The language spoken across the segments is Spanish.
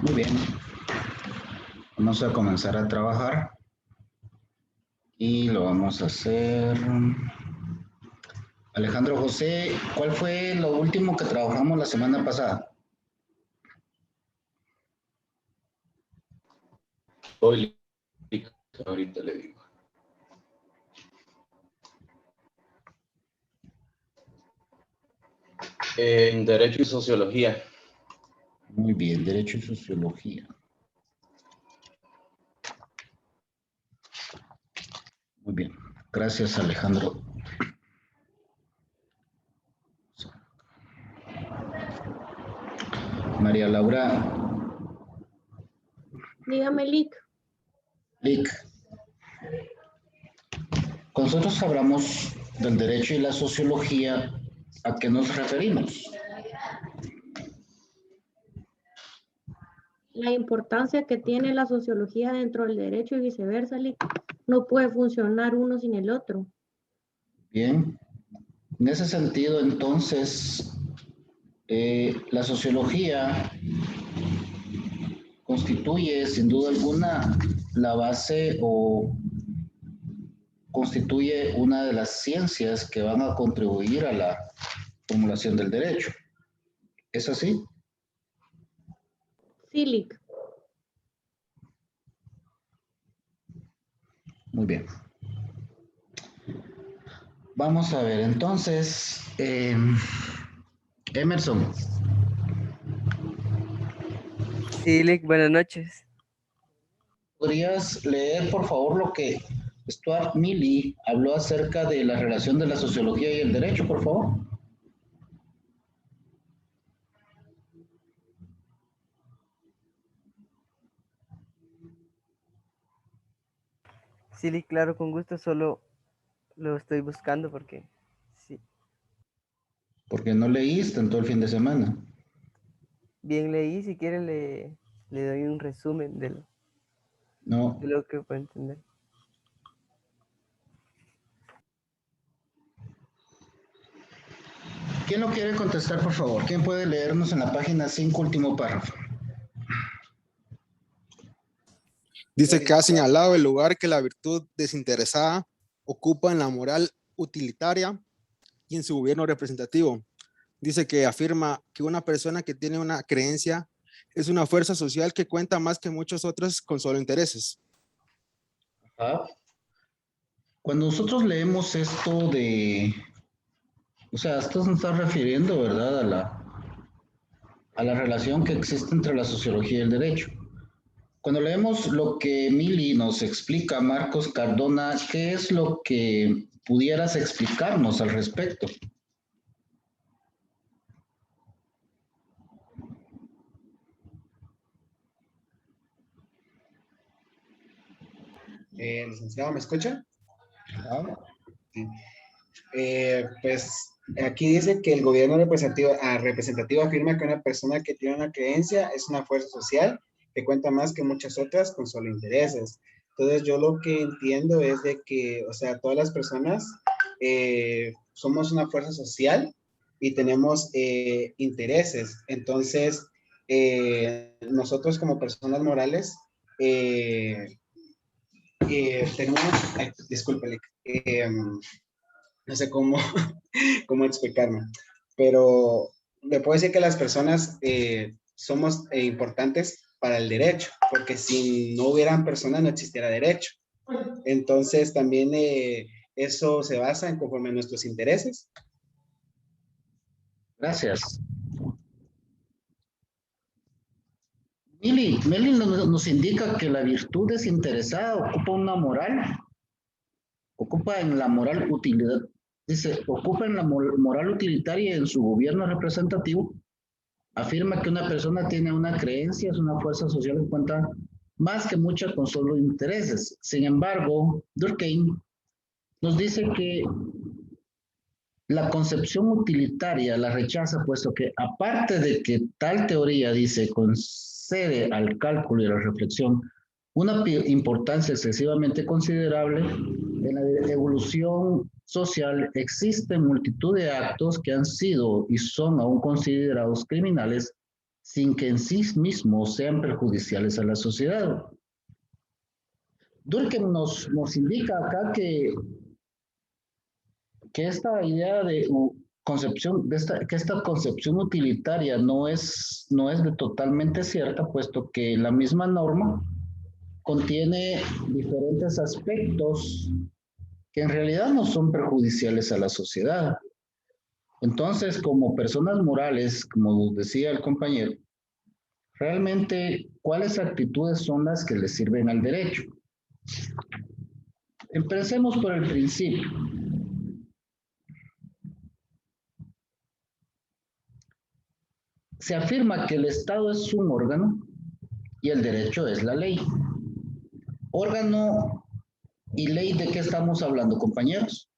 Muy bien. Vamos a comenzar a trabajar y lo vamos a hacer. Alejandro José, ¿cuál fue lo último que trabajamos la semana pasada? Hoy, ahorita le digo. En Derecho y Sociología. Muy bien, Derecho y Sociología. Muy bien, gracias Alejandro. María Laura. Dígame, Lick. Lick. Cuando nosotros hablamos del derecho y la sociología, ¿a qué nos referimos? La importancia que tiene la sociología dentro del derecho y viceversa, Lick. No puede funcionar uno sin el otro. Bien. En ese sentido, entonces, la sociología constituye, sin duda alguna, la base o constituye una de las ciencias que van a contribuir a la formulación del derecho. ¿Es así? Sí, Lick. Muy bien. Vamos a ver, entonces, Emerson. Sí, Lick, buenas noches. ¿Podrías leer, por favor, lo que Stuart Mill habló acerca de la relación de la sociología y el derecho, por favor? Sí, Lick, claro, con gusto, solo lo estoy buscando porque sí. Porque no leíste en todo el fin de semana. Bien leí, si quieren le doy un resumen No. de lo que puedo entender. ¿Quién lo quiere contestar, por favor? ¿Quién puede leernos en la página 5, último párrafo? Dice que ha señalado el lugar que la virtud desinteresada ocupa en la moral utilitaria y en su gobierno representativo. Dice que afirma que una persona que tiene una creencia es una fuerza social que cuenta más que muchos otros con solo intereses. Ajá. Cuando nosotros leemos esto de... O sea, esto se está refiriendo, ¿verdad? A la relación que existe entre la sociología y el derecho. Cuando leemos lo que Mili nos explica, Marcos Cardona, ¿qué es lo que pudieras explicarnos al respecto? Licenciado, ¿me escucha? ¿Ah? Sí. Pues aquí dice que el gobierno representativo afirma que una persona que tiene una creencia es una fuerza social que cuenta más que muchas otras con solo intereses. Entonces yo lo que entiendo es de que, o sea, todas las personas somos una fuerza social y tenemos intereses. Entonces, nosotros como personas morales tenemos, discúlpele, no sé cómo, cómo explicarme, pero le puedo decir que las personas somos importantes para el derecho, porque si no hubieran personas no existiera derecho. Entonces también eso se basa en conforme a nuestros intereses. Gracias. Mili nos indica que la virtud desinteresada ocupa una moral, ocupa en la moral utilidad, dice, ocupa en la moral utilitaria y en su gobierno representativo, afirma que una persona tiene una creencia, es una fuerza social en cuenta más que muchas con solo intereses. Sin embargo, Durkheim nos dice que la concepción utilitaria la rechaza, puesto que aparte de que tal teoría, dice, concede al cálculo y a la reflexión una importancia excesivamente considerable en la evolución social. Existen multitud de actos que han sido y son aún considerados criminales sin que en sí mismos sean perjudiciales a la sociedad. Durkheim nos indica acá que esta idea de concepción, que esta concepción utilitaria no es de totalmente cierta, puesto que la misma norma contiene diferentes aspectos que en realidad no son perjudiciales a la sociedad. Entonces, como personas morales, como decía el compañero, realmente, ¿cuáles actitudes son las que le sirven al derecho? Empecemos por el principio. Se afirma que el Estado es un órgano y el derecho es la ley. Órgano y ley, ¿de qué estamos hablando, compañeros?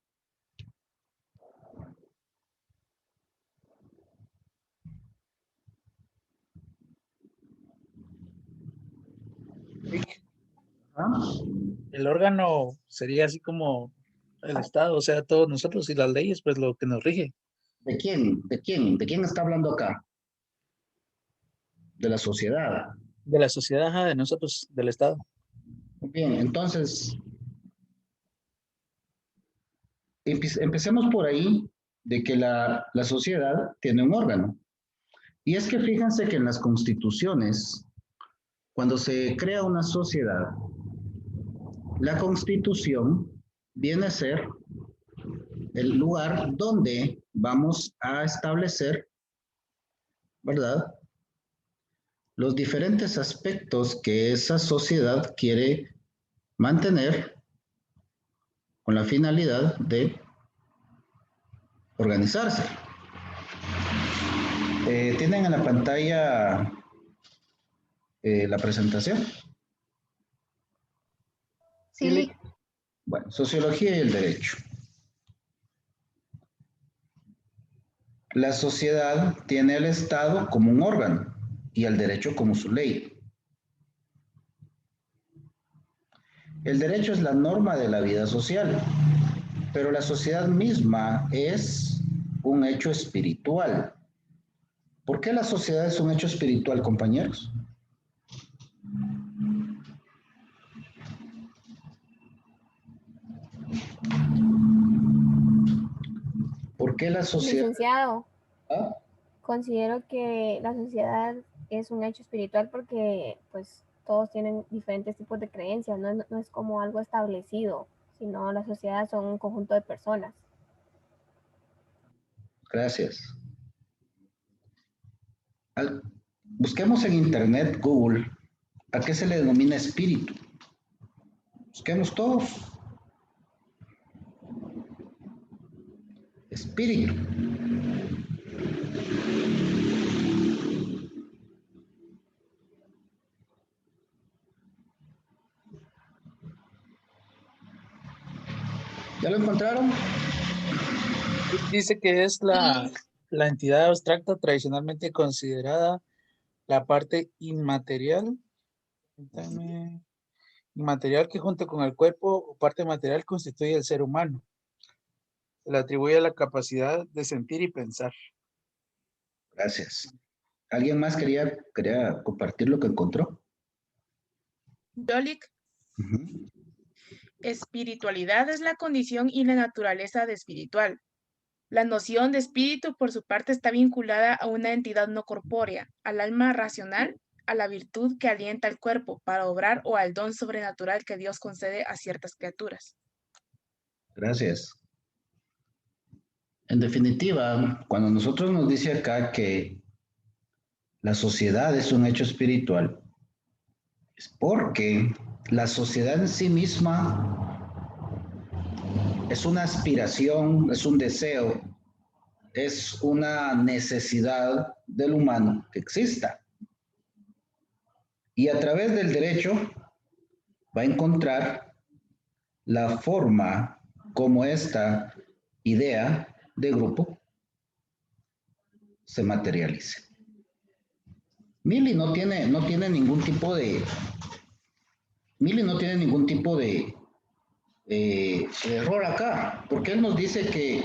¿Ah? El órgano sería así como el Estado, o sea, todos nosotros y las leyes, pues lo que nos rige. ¿De quién? ¿De quién? ¿De quién está hablando acá? De la sociedad. De la sociedad, ajá, de nosotros, del Estado. Muy bien, entonces, empecemos por ahí, de que la sociedad tiene un órgano. Y es que fíjense que en las constituciones, cuando se crea una sociedad, la constitución viene a ser el lugar donde vamos a establecer, ¿verdad?, los diferentes aspectos que esa sociedad quiere mantener con la finalidad de organizarse. ¿Tienen en la pantalla la presentación? Sí. Bueno, sociología y el derecho. La sociedad tiene al Estado como un órgano y al derecho como su ley. El derecho es la norma de la vida social, pero la sociedad misma es un hecho espiritual. ¿Por qué la sociedad es un hecho espiritual, compañeros? ¿Por qué la sociedad? Licenciado, ¿Ah? considero que la sociedad es un hecho espiritual porque pues todos tienen diferentes tipos de creencias, no es como algo establecido, sino la sociedad son un conjunto de personas. Gracias. Busquemos en internet, Google, ¿a qué se le denomina espíritu? Busquemos todos. Espíritu. ¿Ya lo encontraron? Dice que es la entidad abstracta tradicionalmente considerada la parte inmaterial, inmaterial que junto con el cuerpo o parte material constituye el ser humano. Se le atribuye la capacidad de sentir y pensar. Gracias. ¿Alguien más quería compartir lo que encontró? Dolik, espiritualidad es la condición y la naturaleza de espiritual. La noción de espíritu, por su parte, está vinculada a una entidad no corpórea, al alma racional, a la virtud que alienta al cuerpo para obrar o al don sobrenatural que Dios concede a ciertas criaturas. Gracias. En definitiva, cuando nosotros nos dice acá que la sociedad es un hecho espiritual, es porque la sociedad en sí misma es una aspiración, es un deseo, es una necesidad del humano que exista. Y a través del derecho va a encontrar la forma como esta idea de grupo se materialice. Milly no tiene ningún tipo de Milly no tiene ningún tipo de error acá, porque él nos dice que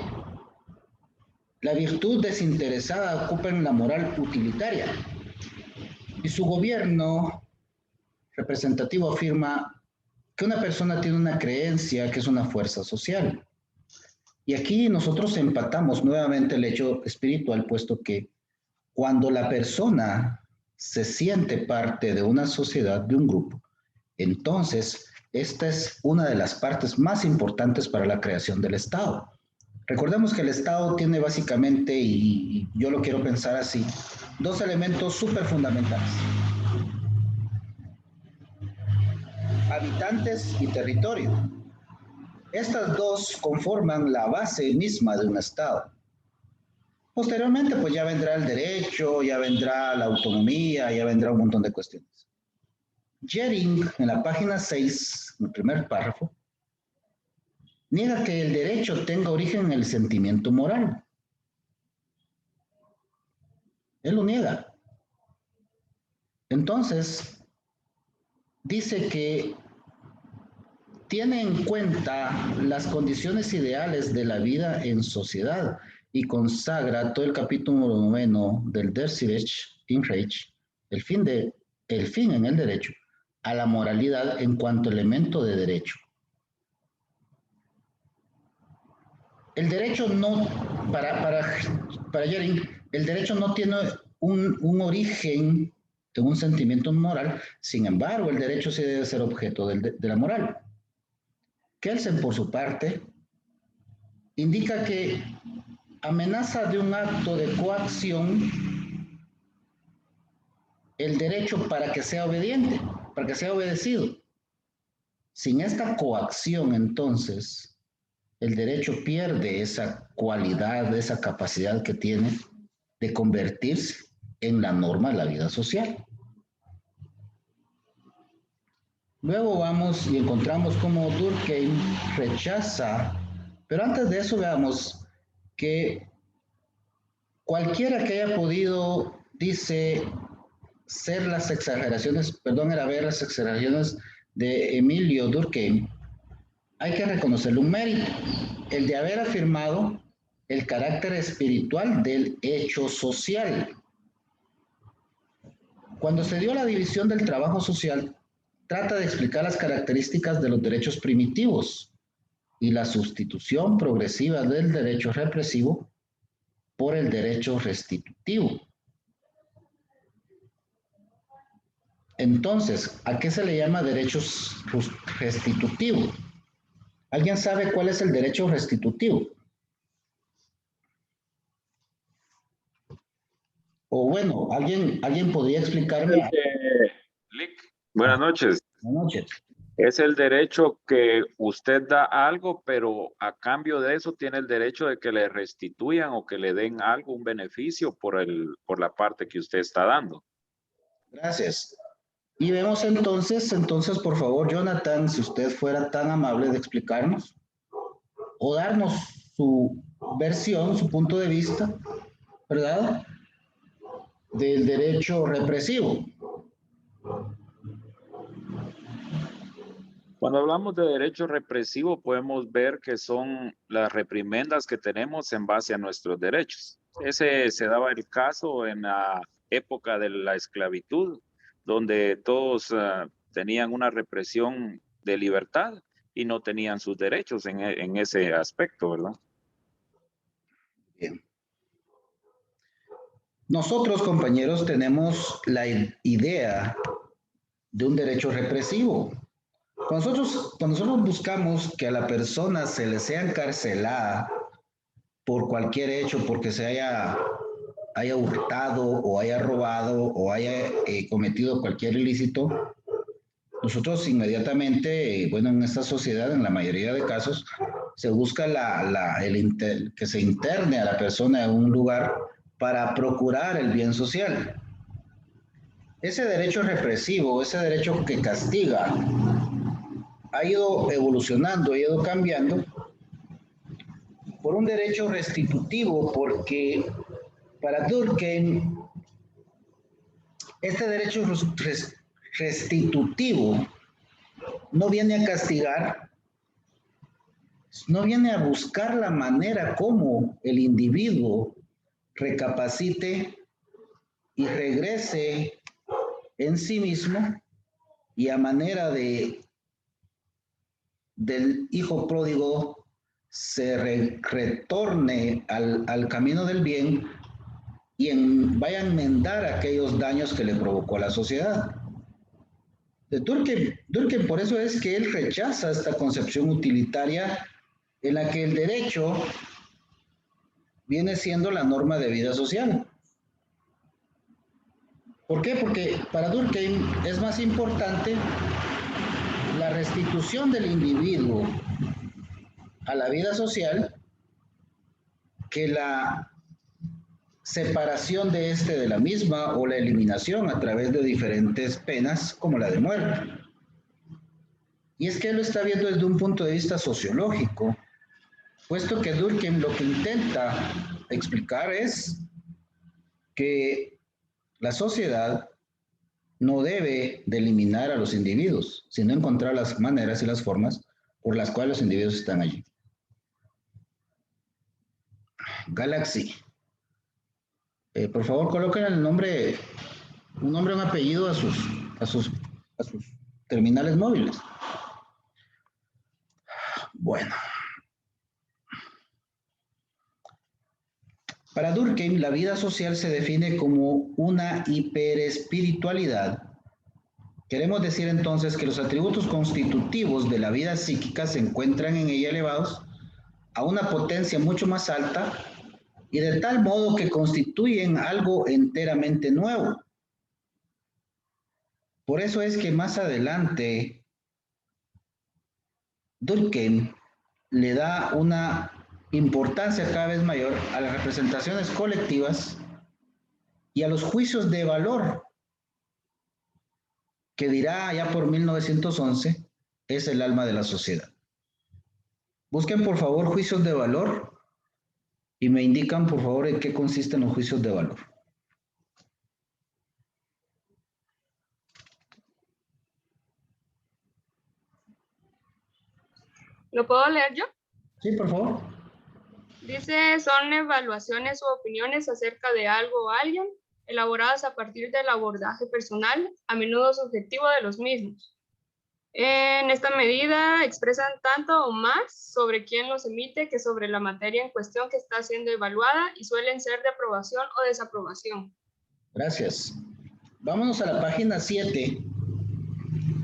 la virtud desinteresada ocupa en la moral utilitaria y su gobierno representativo afirma que una persona tiene una creencia que es una fuerza social. Y aquí nosotros empatamos nuevamente el hecho espiritual, puesto que cuando la persona se siente parte de una sociedad, de un grupo, entonces esta es una de las partes más importantes para la creación del Estado. Recordemos que el Estado tiene básicamente, y yo lo quiero pensar así, dos elementos súper fundamentales: habitantes y territorio. Estas dos conforman la base misma de un Estado. Posteriormente, pues ya vendrá el derecho, ya vendrá la autonomía, ya vendrá un montón de cuestiones. Jering, en la página 6, en el primer párrafo, niega que el derecho tenga origen en el sentimiento moral. Él lo niega. Entonces, dice que tiene en cuenta las condiciones ideales de la vida en sociedad y consagra todo el capítulo 9 del Der im Recht, el fin en el derecho, a la moralidad en cuanto elemento de derecho. El derecho no, para Jering, el derecho no tiene un origen de un sentimiento moral, sin embargo, el derecho sí debe ser objeto de la moral. Kelsen, por su parte, indica que amenaza de un acto de coacción el derecho para que sea obediente, para que sea obedecido. Sin esta coacción, entonces, el derecho pierde esa cualidad, esa capacidad que tiene de convertirse en la norma de la vida social. Luego vamos y encontramos cómo Durkheim rechaza, pero antes de eso veamos que cualquiera que haya podido, dice, ver las exageraciones de Emilio Durkheim, hay que reconocerle un mérito, el de haber afirmado el carácter espiritual del hecho social. Cuando se dio la división del trabajo social, trata de explicar las características de los derechos primitivos y la sustitución progresiva del derecho represivo por el derecho restitutivo. Entonces, ¿a qué se le llama derecho restitutivo? ¿Alguien sabe cuál es el derecho restitutivo? O bueno, ¿alguien podría explicarme? Buenas noches. Buenas noches. Es el derecho que usted da algo, pero a cambio de eso tiene el derecho de que le restituyan o que le den algo, un beneficio por la parte que usted está dando. Gracias. Y vemos entonces, por favor, Jonathan, si usted fuera tan amable de explicarnos o darnos su versión, su punto de vista, ¿verdad?, del derecho represivo. Cuando hablamos de derecho represivo, podemos ver que son las reprimendas que tenemos en base a nuestros derechos. Ese se daba el caso en la época de la esclavitud, donde todos tenían una represión de libertad y no tenían sus derechos en ese aspecto, ¿verdad? Bien. Nosotros, compañeros, tenemos la idea de un derecho represivo. Cuando nosotros buscamos que a la persona se le sea encarcelada por cualquier hecho, porque se haya hurtado o haya robado o haya cometido cualquier ilícito, nosotros inmediatamente, bueno, en esta sociedad, en la mayoría de casos, se busca que se interne a la persona en un lugar para procurar el bien social. Ese derecho represivo, ese derecho que castiga, ha ido evolucionando, ha ido cambiando por un derecho restitutivo, porque para Durkheim este derecho restitutivo no viene a castigar, no viene a buscar la manera como el individuo recapacite y regrese en sí mismo y a manera del hijo pródigo se retorne al camino del bien y vaya a enmendar aquellos daños que le provocó a la sociedad. Durkheim por eso es que él rechaza esta concepción utilitaria en la que el derecho viene siendo la norma de vida social. ¿Por qué? Porque para Durkheim es más importante la restitución del individuo a la vida social que la separación de este de la misma o la eliminación a través de diferentes penas como la de muerte. Y es que él lo está viendo desde un punto de vista sociológico, puesto que Durkheim lo que intenta explicar es que la sociedad no debe de eliminar a los individuos, sino encontrar las maneras y las formas por las cuales los individuos están allí. Galaxy. Por favor, coloquen el nombre, un nombre, un apellido a sus terminales móviles. Bueno. Para Durkheim, la vida social se define como una hiperespiritualidad. Queremos decir entonces que los atributos constitutivos de la vida psíquica se encuentran en ella elevados a una potencia mucho más alta y de tal modo que constituyen algo enteramente nuevo. Por eso es que más adelante Durkheim le da una importancia cada vez mayor a las representaciones colectivas y a los juicios de valor, que dirá ya por 1911 es el alma de la sociedad. Busquen por favor juicios de valor y me indican por favor en qué consisten los juicios de valor. ¿Lo puedo leer yo? Sí, por favor. Dice, son evaluaciones u opiniones acerca de algo o alguien, elaboradas a partir del abordaje personal, a menudo subjetivo de los mismos. En esta medida expresan tanto o más sobre quién los emite que sobre la materia en cuestión que está siendo evaluada y suelen ser de aprobación o desaprobación. Gracias. Vámonos a la página 7.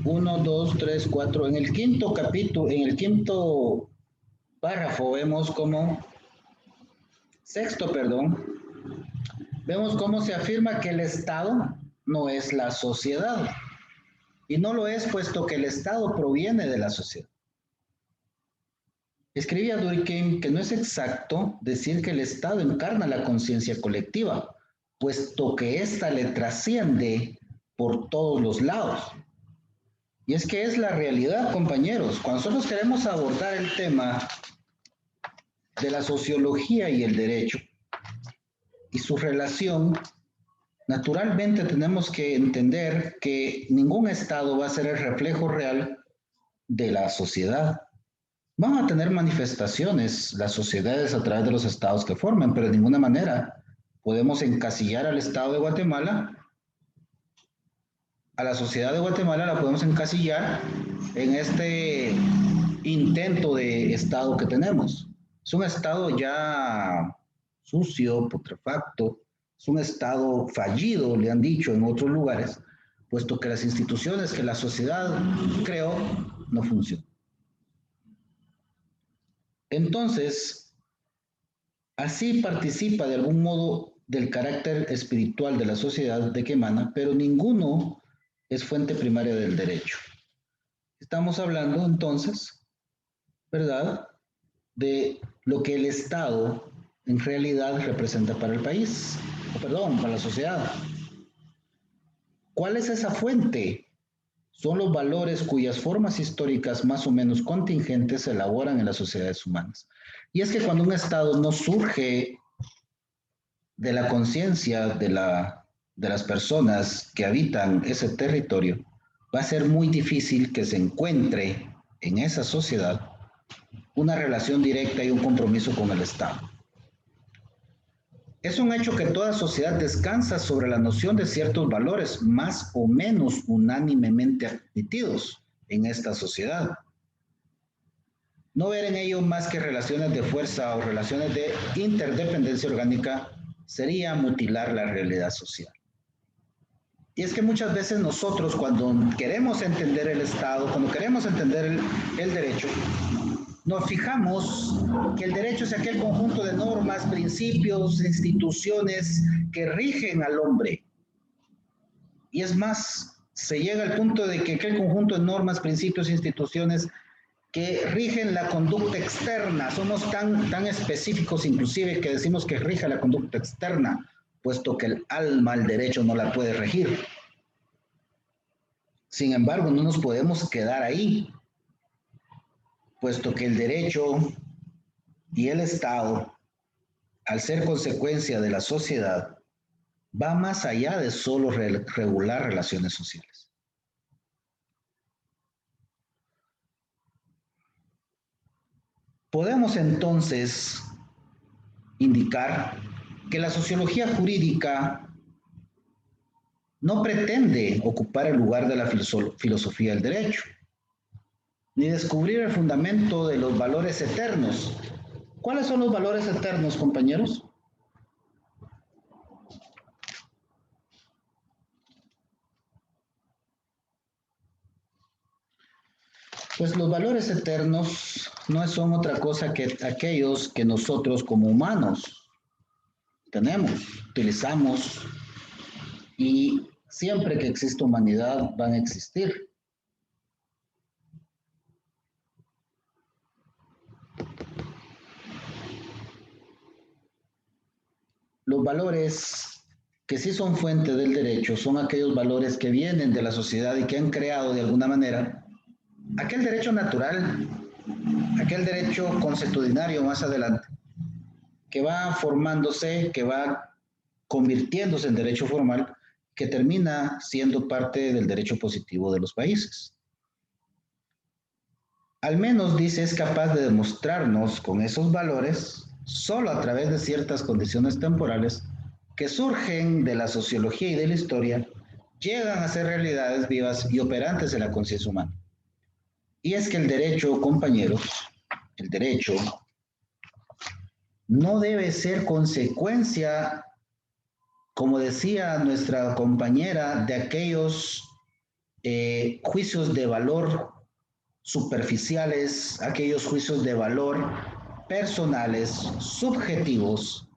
1, 2, 3, 4. En el quinto capítulo, en el quinto párrafo vemos cómo, vemos cómo se afirma que el Estado no es la sociedad. Y no lo es, puesto que el Estado proviene de la sociedad. Escribía Durkheim que no es exacto decir que el Estado encarna la conciencia colectiva, puesto que ésta le trasciende por todos los lados. Y es que es la realidad, compañeros. Cuando nosotros queremos abordar el tema de la sociología y el derecho y su relación, naturalmente tenemos que entender que ningún Estado va a ser el reflejo real de la sociedad. Van a tener manifestaciones las sociedades a través de los estados que forman, pero de ninguna manera podemos encasillar al Estado de Guatemala, a la sociedad de Guatemala la podemos encasillar en este intento de Estado que tenemos. Es un Estado ya sucio, putrefacto, es un Estado fallido, le han dicho en otros lugares, puesto que las instituciones que la sociedad creó no funcionan. Entonces, así participa de algún modo del carácter espiritual de la sociedad de que emana, pero ninguno es fuente primaria del derecho. Estamos hablando entonces, ¿verdad?, de lo que el Estado en realidad representa para el país, para la sociedad. ¿Cuál es esa fuente? Son los valores cuyas formas históricas más o menos contingentes se elaboran en las sociedades humanas. Y es que cuando un Estado no surge de la conciencia de las personas que habitan ese territorio, va a ser muy difícil que se encuentre en esa sociedad una relación directa y un compromiso con el Estado. Es un hecho que toda sociedad descansa sobre la noción de ciertos valores más o menos unánimemente admitidos en esta sociedad. No ver en ello más que relaciones de fuerza o relaciones de interdependencia orgánica sería mutilar la realidad social. Y es que muchas veces nosotros, cuando queremos entender el Estado, cuando queremos entender el derecho, nos fijamos que el derecho es aquel conjunto de normas, principios, instituciones que rigen al hombre. Y es más, se llega al punto de que aquel conjunto de normas, principios, instituciones que rigen la conducta externa. Somos tan específicos inclusive que decimos que rige la conducta externa, puesto que el alma, el derecho, no la puede regir. Sin embargo, no nos podemos quedar ahí, puesto que el derecho y el Estado, al ser consecuencia de la sociedad, va más allá de solo regular relaciones sociales. Podemos entonces indicar que la sociología jurídica no pretende ocupar el lugar de la filosofía del derecho, ni descubrir el fundamento de los valores eternos. ¿Cuáles son los valores eternos, compañeros? Pues los valores eternos no son otra cosa que aquellos que nosotros como humanos tenemos, utilizamos, y siempre que existe humanidad van a existir. Los valores que sí son fuente del derecho son aquellos valores que vienen de la sociedad y que han creado de alguna manera aquel derecho natural, aquel derecho consuetudinario más adelante, que va formándose, que va convirtiéndose en derecho formal, que termina siendo parte del derecho positivo de los países. Al menos, dice, es capaz de demostrarnos con esos valores, solo a través de ciertas condiciones temporales que surgen de la sociología y de la historia, llegan a ser realidades vivas y operantes en la conciencia humana. Y es que el derecho, compañeros, el derecho no debe ser consecuencia, como decía nuestra compañera, de aquellos juicios de valor superficiales, aquellos juicios de valor personales, subjetivos,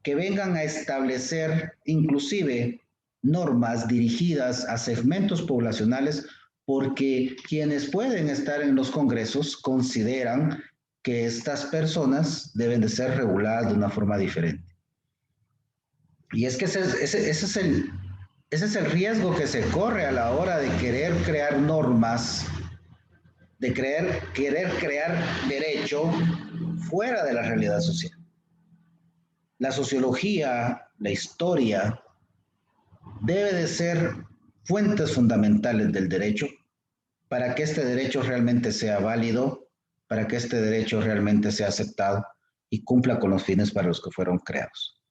que vengan a establecer inclusive normas dirigidas a segmentos poblacionales, porque quienes pueden estar en los congresos consideran que estas personas deben de ser reguladas de una forma diferente. Y es que ese es el riesgo que se corre a la hora de querer crear normas, de querer crear derecho fuera de la realidad social. La sociología, la historia, debe de ser fuentes fundamentales del derecho para que este derecho realmente sea válido, para que este derecho realmente sea aceptado y cumpla con los fines para los que fueron creados.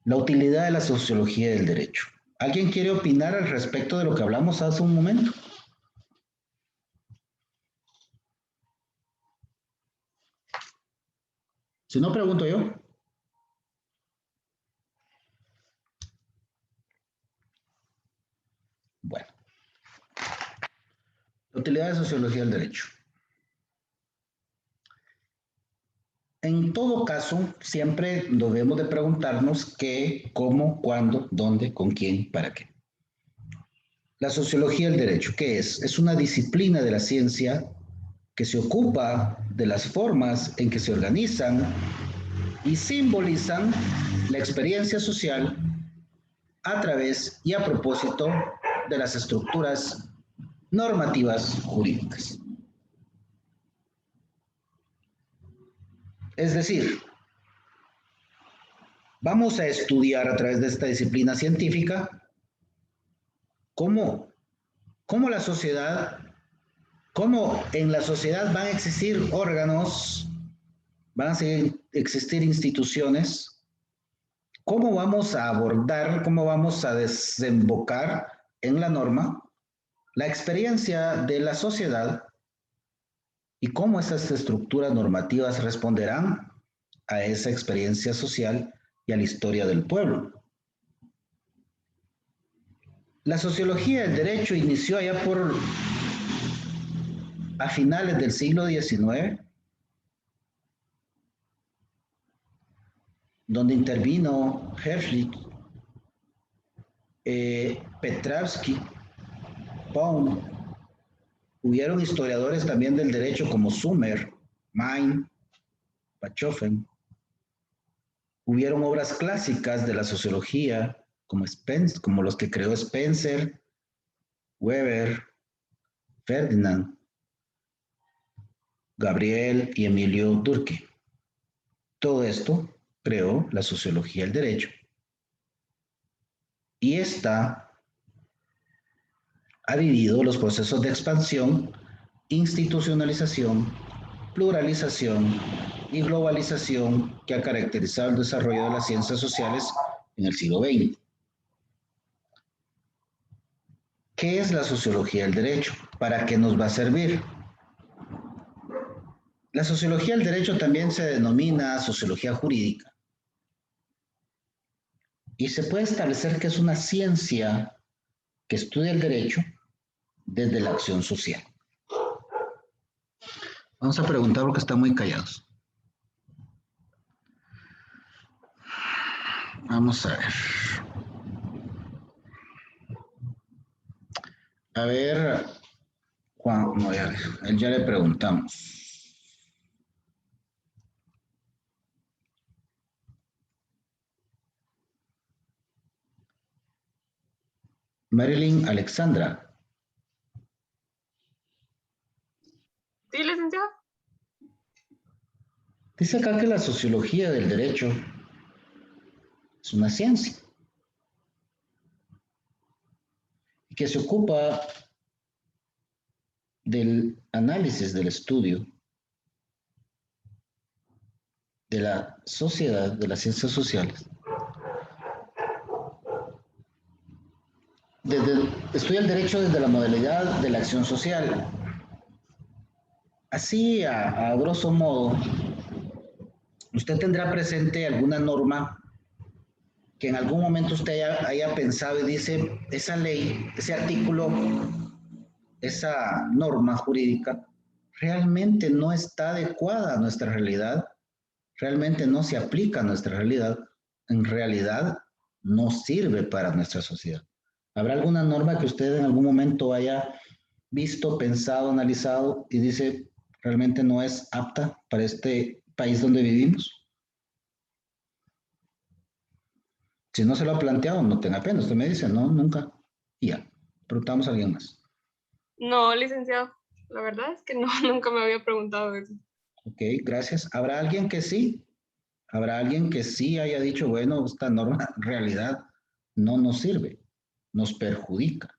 La utilidad de la sociología del derecho. ¿Alguien quiere opinar al respecto de lo que hablamos hace un momento? Si no, pregunto yo. Bueno. La utilidad de sociología del derecho. En todo caso, siempre debemos de preguntarnos qué, cómo, cuándo, dónde, con quién, para qué. La sociología del derecho, ¿qué es? Es una disciplina de la ciencia que se ocupa de las formas en que se organizan y simbolizan la experiencia social a través y a propósito de las estructuras normativas jurídicas. Es decir, vamos a estudiar a través de esta disciplina científica ¿Cómo la sociedad, cómo en la sociedad van a existir órganos, van a existir instituciones? ¿Cómo vamos a abordar, cómo vamos a desembocar en la norma la experiencia de la sociedad y cómo esas estructuras normativas responderán a esa experiencia social y a la historia del pueblo? La sociología del derecho inició allá a finales del siglo XIX, donde intervino Hershey, Petrovsky, Pound. Hubieron historiadores también del derecho como Sumer, Main, Bachofen. Hubieron obras clásicas de la sociología como los que creó Spencer, Weber, Ferdinand, Gabriel y Emilio Durkheim. Todo esto creó la sociología del derecho. Y esta ha vivido los procesos de expansión, institucionalización, pluralización y globalización que ha caracterizado el desarrollo de las ciencias sociales en el siglo XX. ¿Qué es la sociología del derecho? ¿Para qué nos va a servir? La sociología del derecho también se denomina sociología jurídica y se puede establecer que es una ciencia que estudia el derecho desde la acción social. Vamos a preguntar porque están muy callados. Vamos a ver. A ver, Juan, no, ya le preguntamos. Marilyn Alexandra. Sí, licenciado. Dice acá que la sociología del derecho es una ciencia y que se ocupa del análisis, del estudio de la sociedad, de las ciencias sociales. Estudia el derecho desde la modalidad de la acción social. Así, a grosso modo, usted tendrá presente alguna norma que en algún momento usted haya pensado y dice, esa ley, ese artículo, esa norma jurídica, realmente no está adecuada a nuestra realidad, realmente no se aplica a nuestra realidad, en realidad no sirve para nuestra sociedad. ¿Habrá alguna norma que usted en algún momento haya visto, pensado, analizado y dice, realmente no es apta para este país donde vivimos? Si no se lo ha planteado, no tenga pena. Usted me dice, no, nunca. Y ya, preguntamos a alguien más. No, licenciado. La verdad es que no, nunca me había preguntado eso. Ok, gracias. ¿Habrá alguien que sí? ¿Habrá alguien que sí haya dicho, bueno, esta norma en realidad no nos sirve, nos perjudica?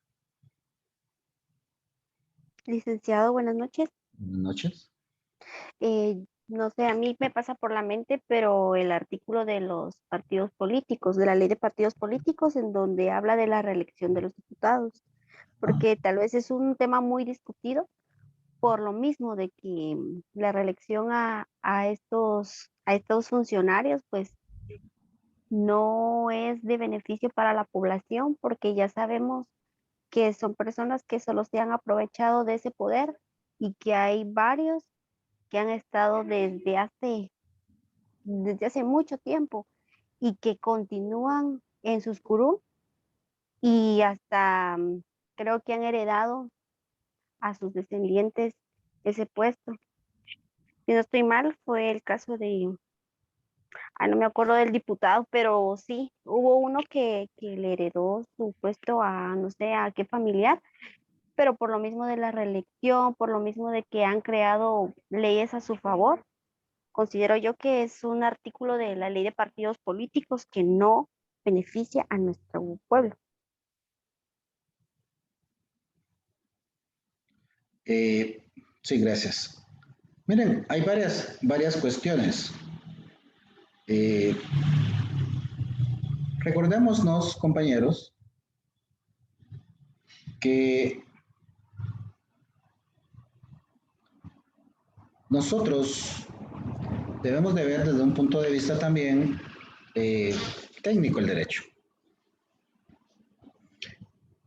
Licenciado, buenas noches. Buenas noches. No sé, a mí me pasa por la mente, pero el artículo de los partidos políticos, de la ley de partidos políticos, en donde habla de la reelección de los diputados, porque tal vez es un tema muy discutido por lo mismo de que la reelección a estos funcionarios, pues no es de beneficio para la población, porque ya sabemos que son personas que solo se han aprovechado de ese poder y que hay varios que han estado desde hace mucho tiempo y que continúan en sus curul y hasta creo que han heredado a sus descendientes ese puesto. Si no estoy mal, fue el caso de, no me acuerdo del diputado, pero sí, hubo uno que le heredó su puesto a no sé a qué familiar, pero por lo mismo de la reelección, por lo mismo de que han creado leyes a su favor, considero yo que es un artículo de la ley de partidos políticos que no beneficia a nuestro pueblo. Sí, gracias. Miren, hay varias cuestiones. Recordémonos, compañeros, que nosotros debemos de ver desde un punto de vista también técnico el derecho.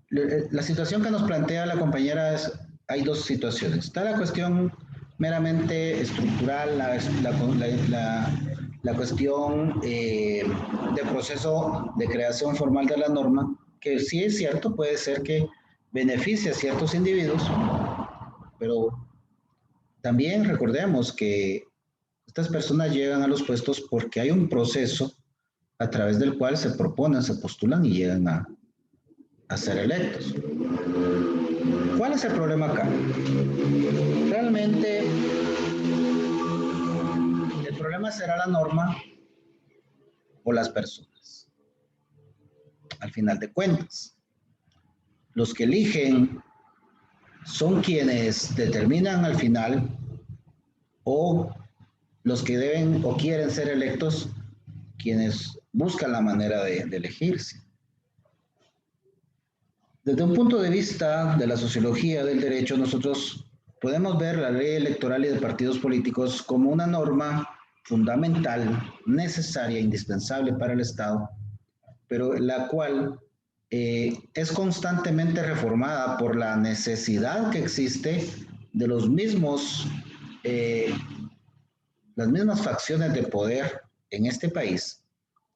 La situación que nos plantea la compañera es, hay dos situaciones. Está la cuestión meramente estructural, la cuestión del proceso de creación formal de la norma, que sí es cierto, puede ser que beneficie a ciertos individuos, pero también recordemos que estas personas llegan a los puestos porque hay un proceso a través del cual se proponen, se postulan y llegan a ser electos. ¿Cuál es el problema acá? Realmente el problema será la norma o las personas. Al final de cuentas, los que eligen son quienes determinan al final, o los que deben o quieren ser electos, quienes buscan la manera de elegirse. Desde un punto de vista de la sociología del derecho, nosotros podemos ver la ley electoral y de partidos políticos como una norma fundamental, necesaria, indispensable para el Estado, pero la cual es constantemente reformada por la necesidad que existe de los mismos, las mismas facciones de poder en este país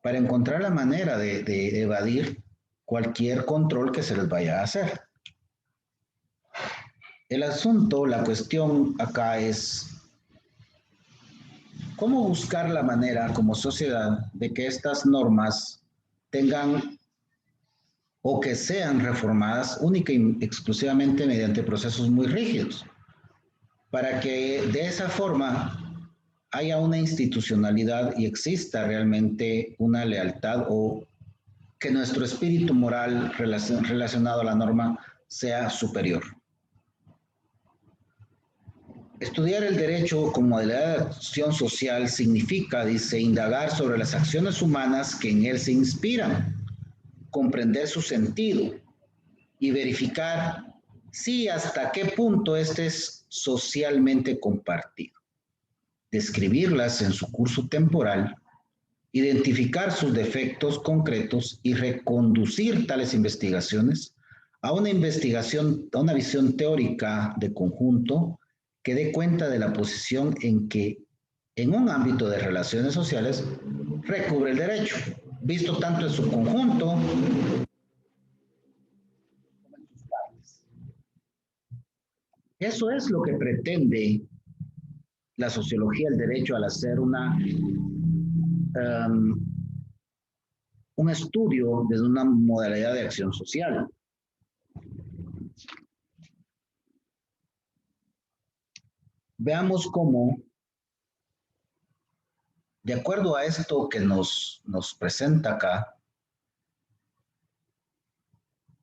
para encontrar la manera de evadir cualquier control que se les vaya a hacer. El asunto, la cuestión acá es cómo buscar la manera como sociedad de que estas normas tengan o que sean reformadas única y exclusivamente mediante procesos muy rígidos, para que de esa forma haya una institucionalidad y exista realmente una lealtad, o que nuestro espíritu moral relacionado a la norma sea superior. Estudiar el derecho como modalidad de acción social significa, dice, indagar sobre las acciones humanas que en él se inspiran, comprender su sentido y verificar si hasta qué punto este es socialmente compartido. Describirlas en su curso temporal, identificar sus defectos concretos y reconducir tales investigaciones a una visión teórica de conjunto que dé cuenta de la posición en que en un ámbito de relaciones sociales recubre el derecho, visto tanto en su conjunto como en sus partes. Eso es lo que pretende la sociología del derecho al hacer un estudio desde una modalidad de acción social. Veamos cómo, de acuerdo a esto que nos presenta acá,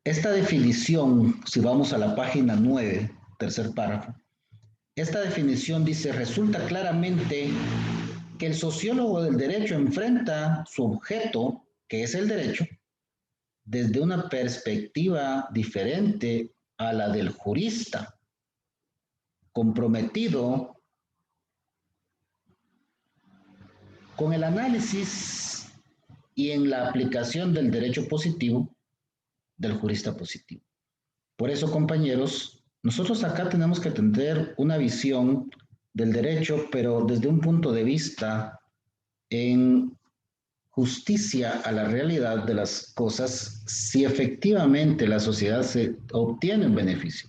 esta definición, si vamos a la página 9, tercer párrafo, esta definición dice: resulta claramente que el sociólogo del derecho enfrenta su objeto, que es el derecho, desde una perspectiva diferente a la del jurista, comprometido con el análisis y en la aplicación del derecho positivo del jurista positivo. Por eso, compañeros, nosotros acá tenemos que tener una visión del derecho, pero desde un punto de vista en justicia a la realidad de las cosas, si efectivamente la sociedad se obtiene un beneficio.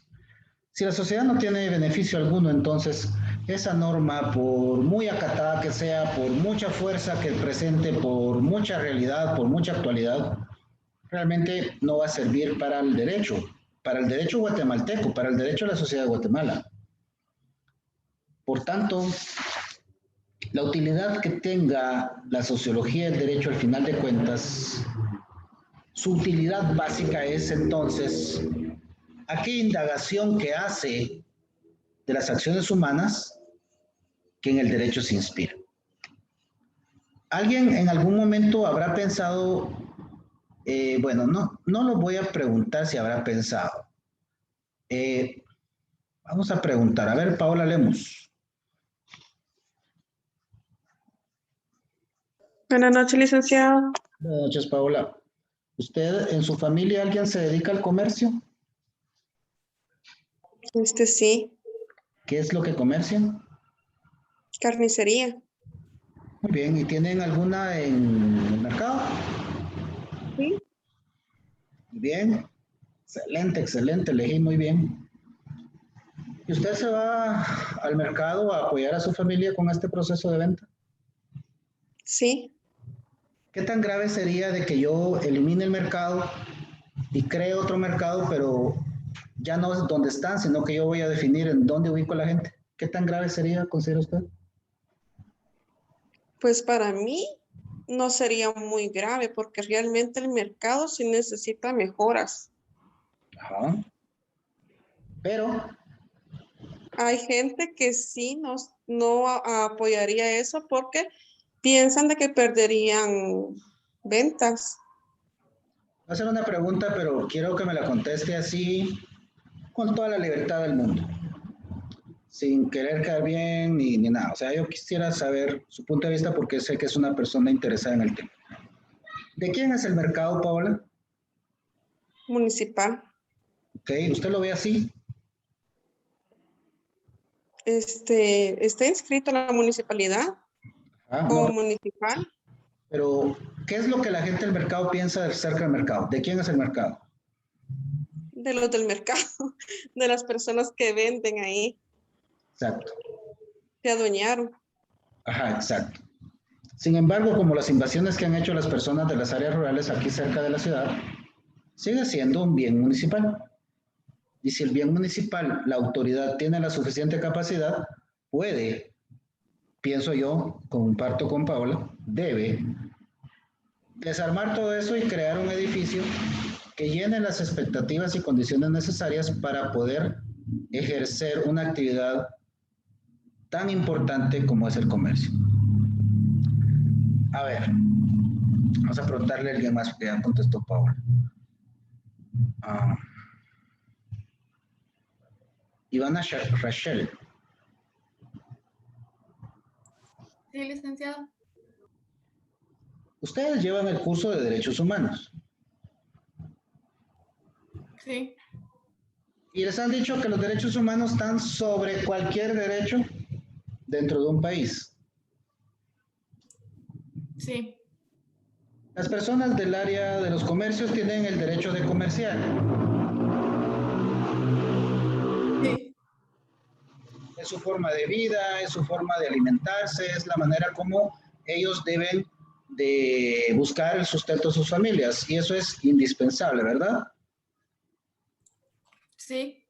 Si la sociedad no tiene beneficio alguno, entonces esa norma, por muy acatada que sea, por mucha fuerza que presente, por mucha realidad, por mucha actualidad, realmente no va a servir para el derecho guatemalteco, para el derecho de la sociedad de Guatemala. Por tanto, la utilidad que tenga la sociología del derecho al final de cuentas, su utilidad básica es entonces aquella indagación que hace de las acciones humanas que en el derecho se inspira. ¿Alguien en algún momento habrá pensado, bueno, no lo voy a preguntar si habrá pensado. Vamos a preguntar, a ver, Paola Lemus. Buenas noches, licenciado. Buenas noches, Paola. ¿Usted en su familia alguien se dedica al comercio? Sí. ¿Qué es lo que comercian? Carnicería. Muy bien, ¿y tienen alguna en el mercado? Sí. Bien, excelente, excelente, elegí muy bien. ¿Y usted se va al mercado a apoyar a su familia con este proceso de venta? Sí. ¿Qué tan grave sería de que yo elimine el mercado y cree otro mercado, pero ya no es donde están, sino que yo voy a definir en dónde ubico a la gente? ¿Qué tan grave sería, considera usted? Pues para mí no sería muy grave porque realmente el mercado sí necesita mejoras. Ajá. Pero hay gente que sí no apoyaría eso porque piensan de que perderían ventas. Voy a hacer una pregunta, pero quiero que me la conteste así, con toda la libertad del mundo, sin querer quedar bien ni nada. O sea, yo quisiera saber su punto de vista porque sé que es una persona interesada en el tema. ¿De quién es el mercado, Paola? Municipal. Ok, ¿usted lo ve así? ¿Está inscrito en la municipalidad? ¿O municipal? Pero, ¿qué es lo que la gente del mercado piensa acerca del mercado? ¿De quién es el mercado? De los del mercado, de las personas que venden ahí. Exacto. Se adueñaron. Ajá, exacto. Sin embargo, como las invasiones que han hecho las personas de las áreas rurales aquí cerca de la ciudad, sigue siendo un bien municipal. Y si el bien municipal, la autoridad tiene la suficiente capacidad, puede, pienso yo, comparto con Paola, debe desarmar todo eso y crear un edificio que llene las expectativas y condiciones necesarias para poder ejercer una actividad tan importante como es el comercio. A ver, vamos a preguntarle a alguien más que ya contestó Paola. Ivana Rachel. Sí, licenciado. Ustedes llevan el curso de Derechos Humanos. Sí. Y les han dicho que los derechos humanos están sobre cualquier derecho dentro de un país. Sí. Las personas del área de los comercios tienen el derecho de comerciar. Sí. Es su forma de vida, es su forma de alimentarse, es la manera como ellos deben de buscar el sustento de sus familias. Y eso es indispensable, ¿verdad? Sí.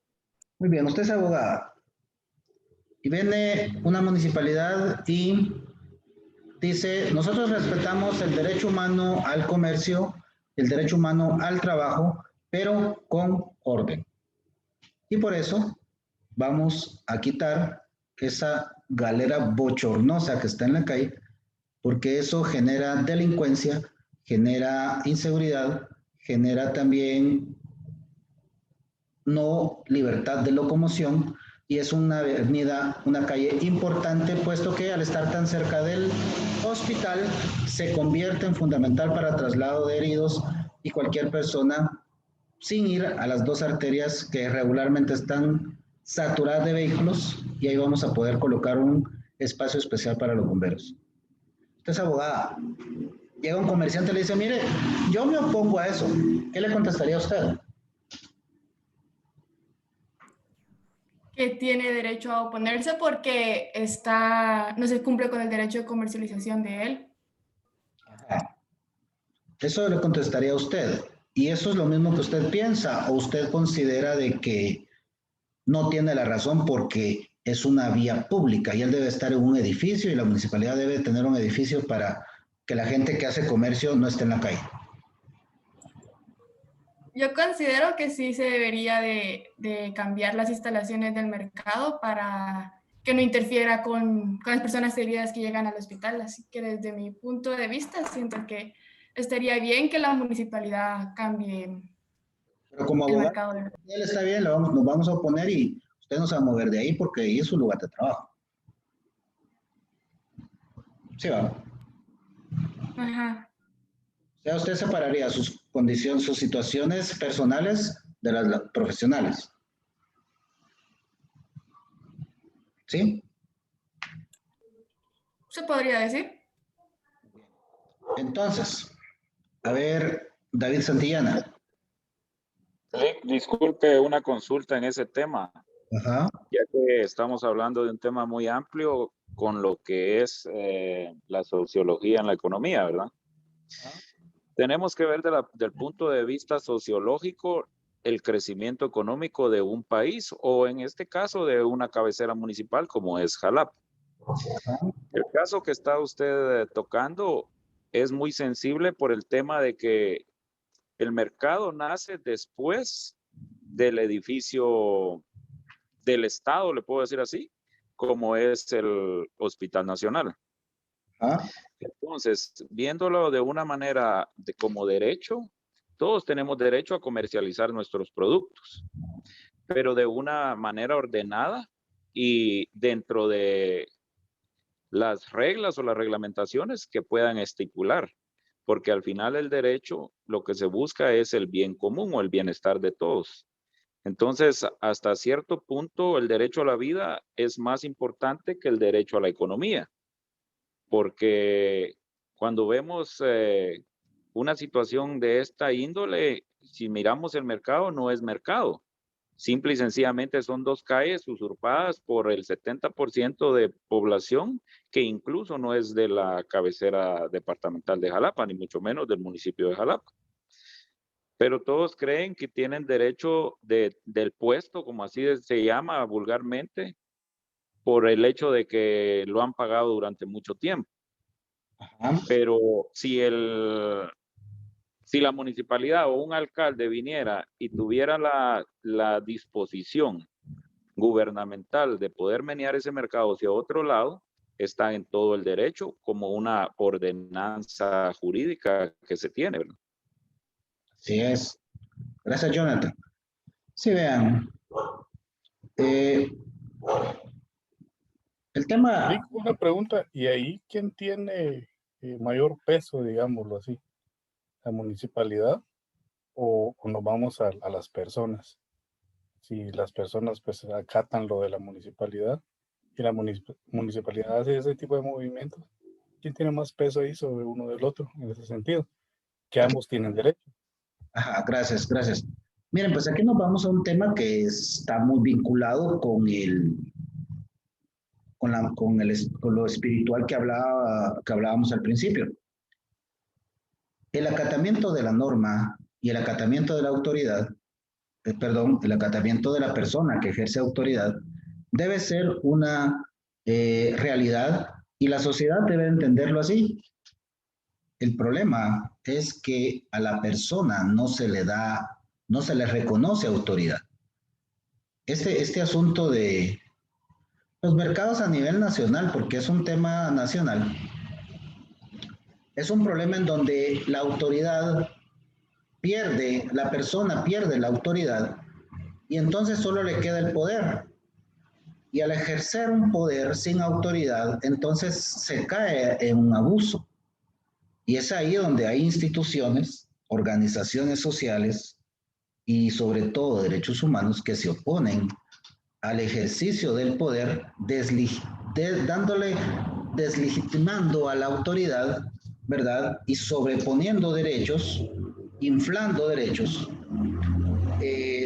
Muy bien, usted es abogada. Y viene una municipalidad y dice, nosotros respetamos el derecho humano al comercio, el derecho humano al trabajo, pero con orden. Y por eso vamos a quitar esa galera bochornosa que está en la calle, porque eso genera delincuencia, genera inseguridad, genera también no libertad de locomoción, y es una avenida, una calle importante, puesto que al estar tan cerca del hospital se convierte en fundamental para traslado de heridos y cualquier persona sin ir a las dos arterias que regularmente están saturadas de vehículos, y ahí vamos a poder colocar un espacio especial para los bomberos. Usted es abogada. Llega un comerciante y le dice, mire, yo me opongo a eso. ¿Qué le contestaría a usted? Que tiene derecho a oponerse porque no se cumple con el derecho de comercialización de él. Ajá. Eso le contestaría a usted. ¿Y eso es lo mismo que usted piensa? ¿O usted considera de que no tiene la razón porque es una vía pública y él debe estar en un edificio y la municipalidad debe tener un edificio para que la gente que hace comercio no esté en la calle? Yo considero que sí se debería de cambiar las instalaciones del mercado para que no interfiera con las personas heridas que llegan al hospital. Así que desde mi punto de vista siento que estaría bien que la municipalidad cambie Pero como el abogado, mercado. él está bien, nos vamos a oponer y usted no se va a mover de ahí porque ahí es su lugar de trabajo. Sí, va. Ajá. O sea, usted separaría sus condiciones, sus situaciones personales de las profesionales. ¿Sí? ¿Se podría decir? Entonces, a ver, David Santillana. Disculpe, una consulta en ese tema. Ajá. Ya que estamos hablando de un tema muy amplio con lo que es la sociología en la economía, ¿verdad? Tenemos que ver del punto de vista sociológico el crecimiento económico de un país o en este caso de una cabecera municipal como es Jalapa. El caso que está usted tocando es muy sensible por el tema de que el mercado nace después del edificio del Estado, le puedo decir así, como es el Hospital Nacional. Entonces, viéndolo de una manera como derecho, todos tenemos derecho a comercializar nuestros productos, pero de una manera ordenada y dentro de las reglas o las reglamentaciones que puedan estipular, porque al final el derecho lo que se busca es el bien común o el bienestar de todos. Entonces, hasta cierto punto, el derecho a la vida es más importante que el derecho a la economía, porque cuando vemos una situación de esta índole, si miramos el mercado, no es mercado. Simple y sencillamente son dos calles usurpadas por el 70% de población que incluso no es de la cabecera departamental de Jalapa, ni mucho menos del municipio de Jalapa. Pero todos creen que tienen derecho del puesto, como así se llama vulgarmente, por el hecho de que lo han pagado durante mucho tiempo. Pero si la municipalidad o un alcalde viniera y tuviera la disposición gubernamental de poder menear ese mercado hacia otro lado, está en todo el derecho como una ordenanza jurídica que se tiene, ¿verdad? Así es. Gracias, Jonathan. Sí, vean. El tema... Rick, una pregunta, ¿y ahí quién tiene mayor peso, digámoslo así? ¿La municipalidad o nos vamos a las personas? Si las personas pues acatan lo de la municipalidad y la municipalidad hace ese tipo de movimientos, ¿quién tiene más peso ahí sobre uno del otro en ese sentido? Que ambos tienen derecho. Ajá, gracias, gracias. Miren, pues aquí nos vamos a un tema que está muy vinculado con lo espiritual que hablábamos al principio. El acatamiento de la norma y el acatamiento de la autoridad, el acatamiento de la persona que ejerce autoridad, debe ser una realidad y la sociedad debe entenderlo así. El problema es que a la persona no se le reconoce autoridad. Este asunto de los mercados a nivel nacional, porque es un tema nacional, es un problema en donde la autoridad la persona pierde la autoridad y entonces solo le queda el poder. Y al ejercer un poder sin autoridad, entonces se cae en un abuso. Y es ahí donde hay instituciones, organizaciones sociales y sobre todo derechos humanos que se oponen al ejercicio del poder, deslegitimando a la autoridad, ¿verdad? Y sobreponiendo derechos, inflando derechos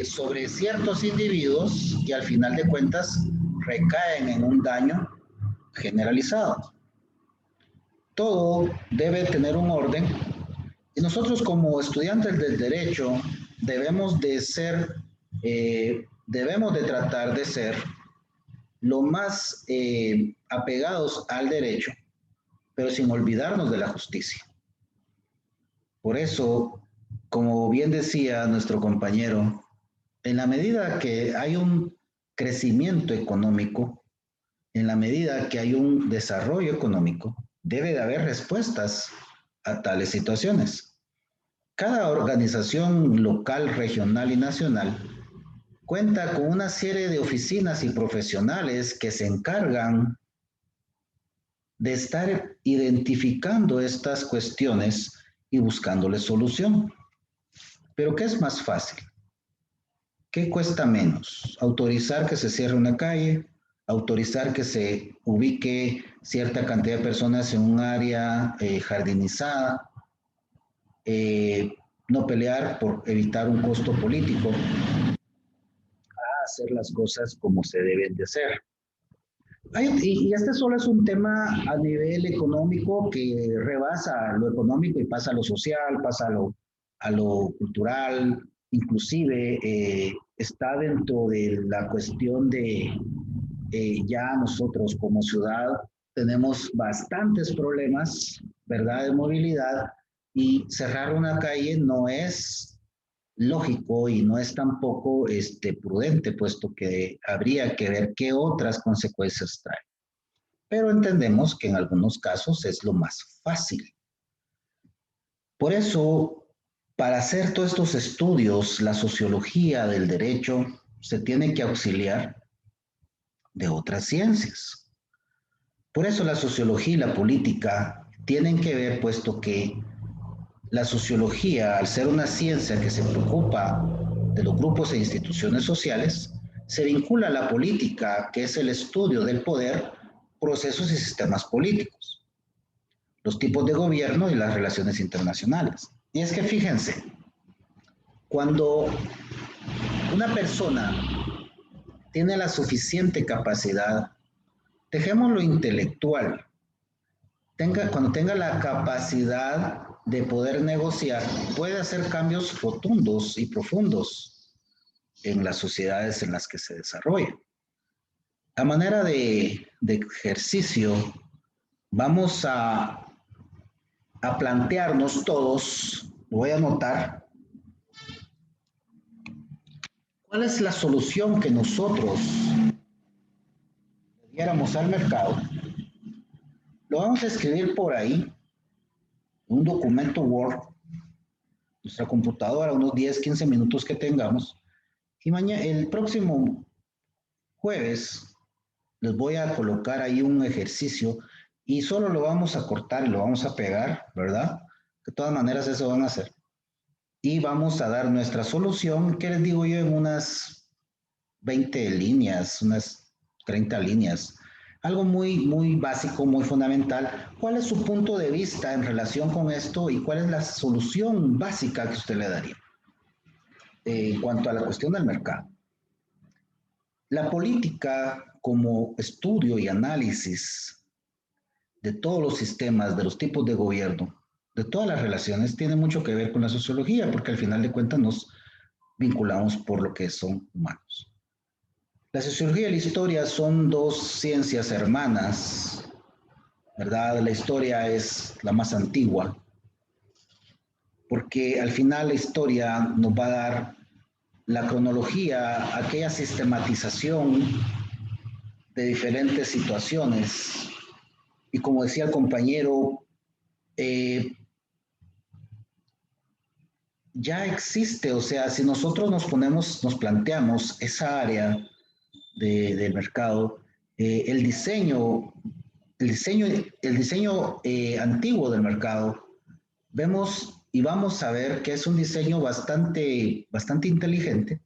sobre ciertos individuos que al final de cuentas recaen en un daño generalizado. Todo debe tener un orden y nosotros como estudiantes del derecho debemos de tratar de ser lo más apegados al derecho, pero sin olvidarnos de la justicia. Por eso, como bien decía nuestro compañero, en la medida que hay un crecimiento económico, en la medida que hay un desarrollo económico, debe de haber respuestas a tales situaciones. Cada organización local, regional y nacional cuenta con una serie de oficinas y profesionales que se encargan de estar identificando estas cuestiones y buscándole solución. Pero ¿qué es más fácil? ¿Qué cuesta menos? ¿Autorizar que se cierre una calle? ¿Autorizar que se ubique cierta cantidad de personas en un área jardinizada? No pelear por evitar un costo político, a hacer las cosas como se deben de hacer. Y este solo es un tema a nivel económico que rebasa lo económico y pasa a lo social, pasa a lo cultural, inclusive está dentro de la cuestión de ya nosotros como ciudad tenemos bastantes problemas, ¿verdad?, de movilidad, y cerrar una calle no es lógico y no es tampoco prudente, puesto que habría que ver qué otras consecuencias trae. Pero entendemos que en algunos casos es lo más fácil. Por eso, para hacer todos estos estudios, la sociología del derecho se tiene que auxiliar de otras ciencias. Por eso la sociología y la política tienen que ver, puesto que la sociología, al ser una ciencia que se preocupa de los grupos e instituciones sociales, se vincula a la política, que es el estudio del poder, procesos y sistemas políticos, los tipos de gobierno y las relaciones internacionales. Y es que fíjense, cuando una persona tiene la suficiente capacidad, dejemos lo intelectual, cuando tenga la capacidad de poder negociar, puede hacer cambios rotundos y profundos en las sociedades en las que se desarrolla. A manera de ejercicio, vamos a plantearnos todos, lo voy a anotar, ¿cuál es la solución que nosotros diéramos al mercado? Lo vamos a escribir por ahí, un documento Word, nuestra computadora, unos 10, 15 minutos que tengamos, y el próximo jueves les voy a colocar ahí un ejercicio y solo lo vamos a cortar y lo vamos a pegar, ¿verdad? De todas maneras eso van a hacer. Y vamos a dar nuestra solución, ¿qué les digo yo? En unas 20 líneas, unas 30 líneas. Algo muy básico, muy fundamental. ¿Cuál es su punto de vista en relación con esto y cuál es la solución básica que usted le daría en cuanto a la cuestión del mercado? La política como estudio y análisis de todos los sistemas, de los tipos de gobierno, de todas las relaciones, tiene mucho que ver con la sociología, porque al final de cuentas nos vinculamos por lo que son humanos. La sociología y la historia son dos ciencias hermanas, ¿verdad? La historia es la más antigua, porque al final la historia nos va a dar la cronología, aquella sistematización de diferentes situaciones. Y como decía el compañero, ya existe, o sea, si nosotros nos planteamos esa área del mercado, el diseño antiguo del mercado, vemos y vamos a ver que es un diseño bastante inteligente.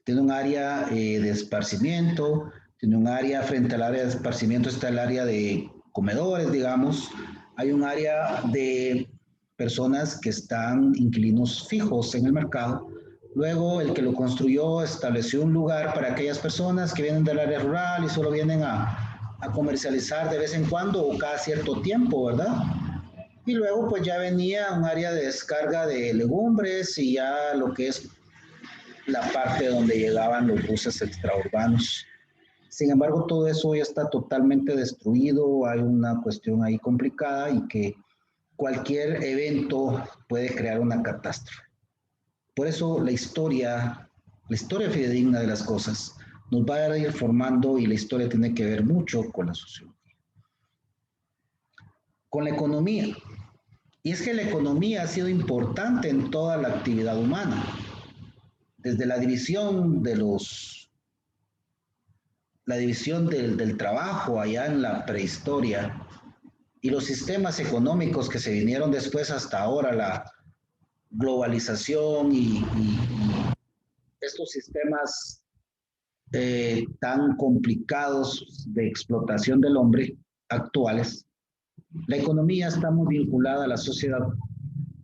Tiene un área de esparcimiento, tiene un área frente al área de esparcimiento, está el área de comedores, digamos. Hay un área de personas que están inquilinos fijos en el mercado. Luego, el que lo construyó estableció un lugar para aquellas personas que vienen del área rural y solo vienen a comercializar de vez en cuando o cada cierto tiempo, ¿verdad? Y luego, pues ya venía un área de descarga de legumbres y ya lo que es la parte donde llegaban los buses extraurbanos. Sin embargo, todo eso ya está totalmente destruido, hay una cuestión ahí complicada y que cualquier evento puede crear una catástrofe. Por eso la historia fidedigna de las cosas nos va a ir formando, y la historia tiene que ver mucho con la sociología. Con la economía. Y es que la economía ha sido importante en toda la actividad humana. Desde la división del trabajo allá en la prehistoria y los sistemas económicos que se vinieron después hasta ahora, la globalización y estos sistemas tan complicados de explotación del hombre actuales, la economía está muy vinculada a la sociedad,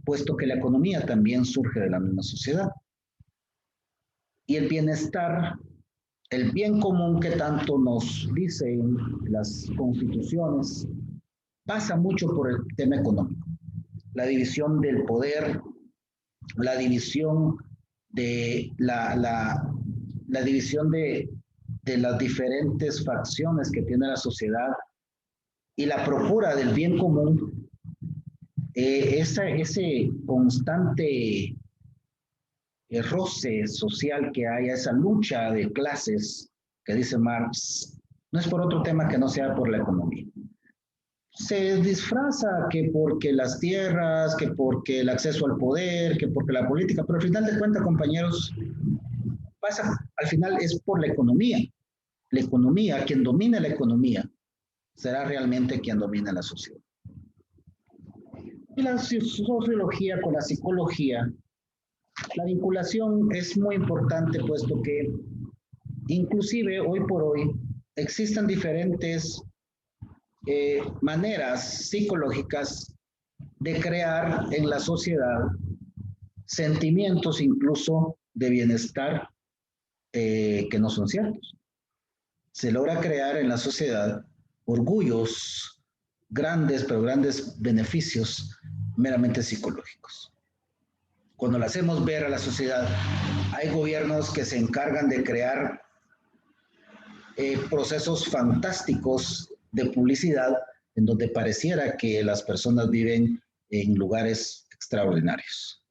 puesto que la economía también surge de la misma sociedad. Y el bienestar, el bien común que tanto nos dicen las constituciones, pasa mucho por el tema económico. La división del poder, la división de la división de las diferentes facciones que tiene la sociedad y la procura del bien común, ese constante roce social que hay, esa lucha de clases que dice Marx, no es por otro tema que no sea por la economía. Se disfraza que porque las tierras, que porque el acceso al poder, que porque la política, pero al final de cuentas, compañeros, al final es por la economía. La economía, quien domine la economía, será realmente quien domine la sociedad. Y la sociología con la psicología, la vinculación es muy importante, puesto que inclusive hoy por hoy existen diferentes maneras psicológicas de crear en la sociedad sentimientos incluso de bienestar que no son ciertos. Se logra crear en la sociedad orgullos grandes, pero grandes beneficios meramente psicológicos. Cuando le hacemos ver a la sociedad, hay gobiernos que se encargan de crear procesos fantásticos de publicidad en donde pareciera que las personas viven en lugares extraordinarios,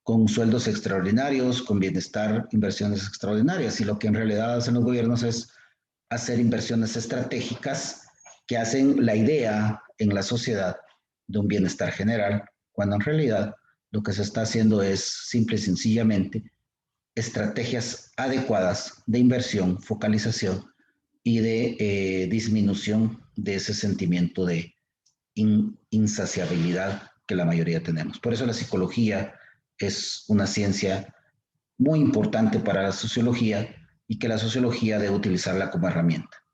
con sueldos extraordinarios, con bienestar, inversiones extraordinarias. Y lo que en realidad hacen los gobiernos es hacer inversiones estratégicas que hacen la idea en la sociedad de un bienestar general, cuando en realidad lo que se está haciendo es simple y sencillamente estrategias adecuadas de inversión, focalización y de disminución de ese sentimiento de insaciabilidad que la mayoría tenemos. Por eso la psicología es una ciencia muy importante para la sociología y que la sociología debe utilizarla como herramienta.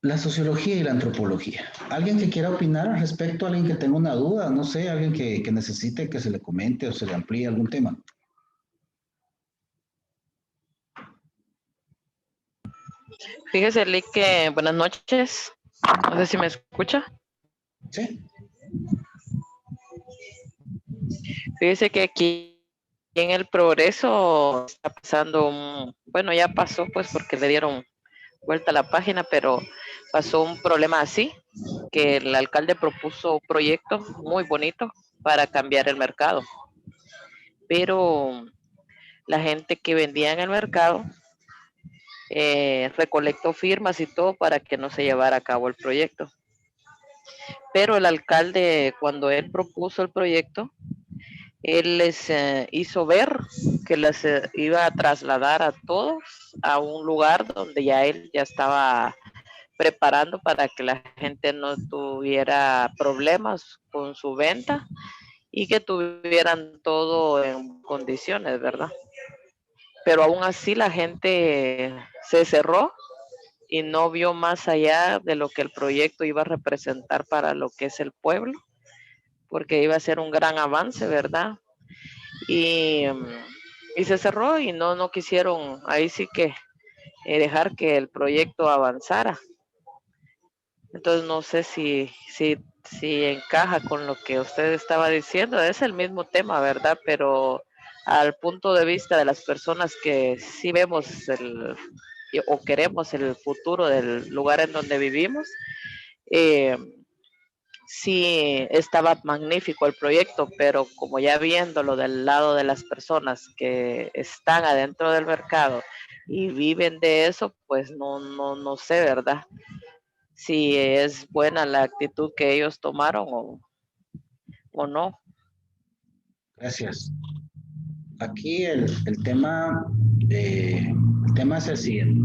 La sociología y la antropología. ¿Alguien que quiera opinar al respecto? ¿Alguien que tenga una duda? No sé, alguien que necesite que se le comente o se le amplíe algún tema. Fíjese, Lick, que buenas noches. No sé si me escucha. Sí. Fíjese que aquí en el Progreso está pasando bueno, ya pasó pues porque le dieron vuelta a la página, pero pasó un problema así, que el alcalde propuso un proyecto muy bonito para cambiar el mercado. Pero la gente que vendía en el mercado recolectó firmas y todo para que no se llevara a cabo el proyecto. Pero el alcalde, cuando él propuso el proyecto, él les hizo ver que les iba a trasladar a todos a un lugar donde ya él ya estaba preparando para que la gente no tuviera problemas con su venta y que tuvieran todo en condiciones, ¿verdad? Pero aún así la gente se cerró y no vio más allá de lo que el proyecto iba a representar para lo que es el pueblo, porque iba a ser un gran avance, ¿verdad? Y se cerró y no quisieron ahí sí que dejar que el proyecto avanzara. Entonces no sé si encaja con lo que usted estaba diciendo. Es el mismo tema, ¿verdad? Pero al punto de vista de las personas que sí vemos o queremos el futuro del lugar en donde vivimos, sí estaba magnífico el proyecto, pero como ya viéndolo del lado de las personas que están adentro del mercado y viven de eso, pues no sé, ¿verdad? Si es buena la actitud que ellos tomaron o no. Gracias. Aquí el tema es el siguiente.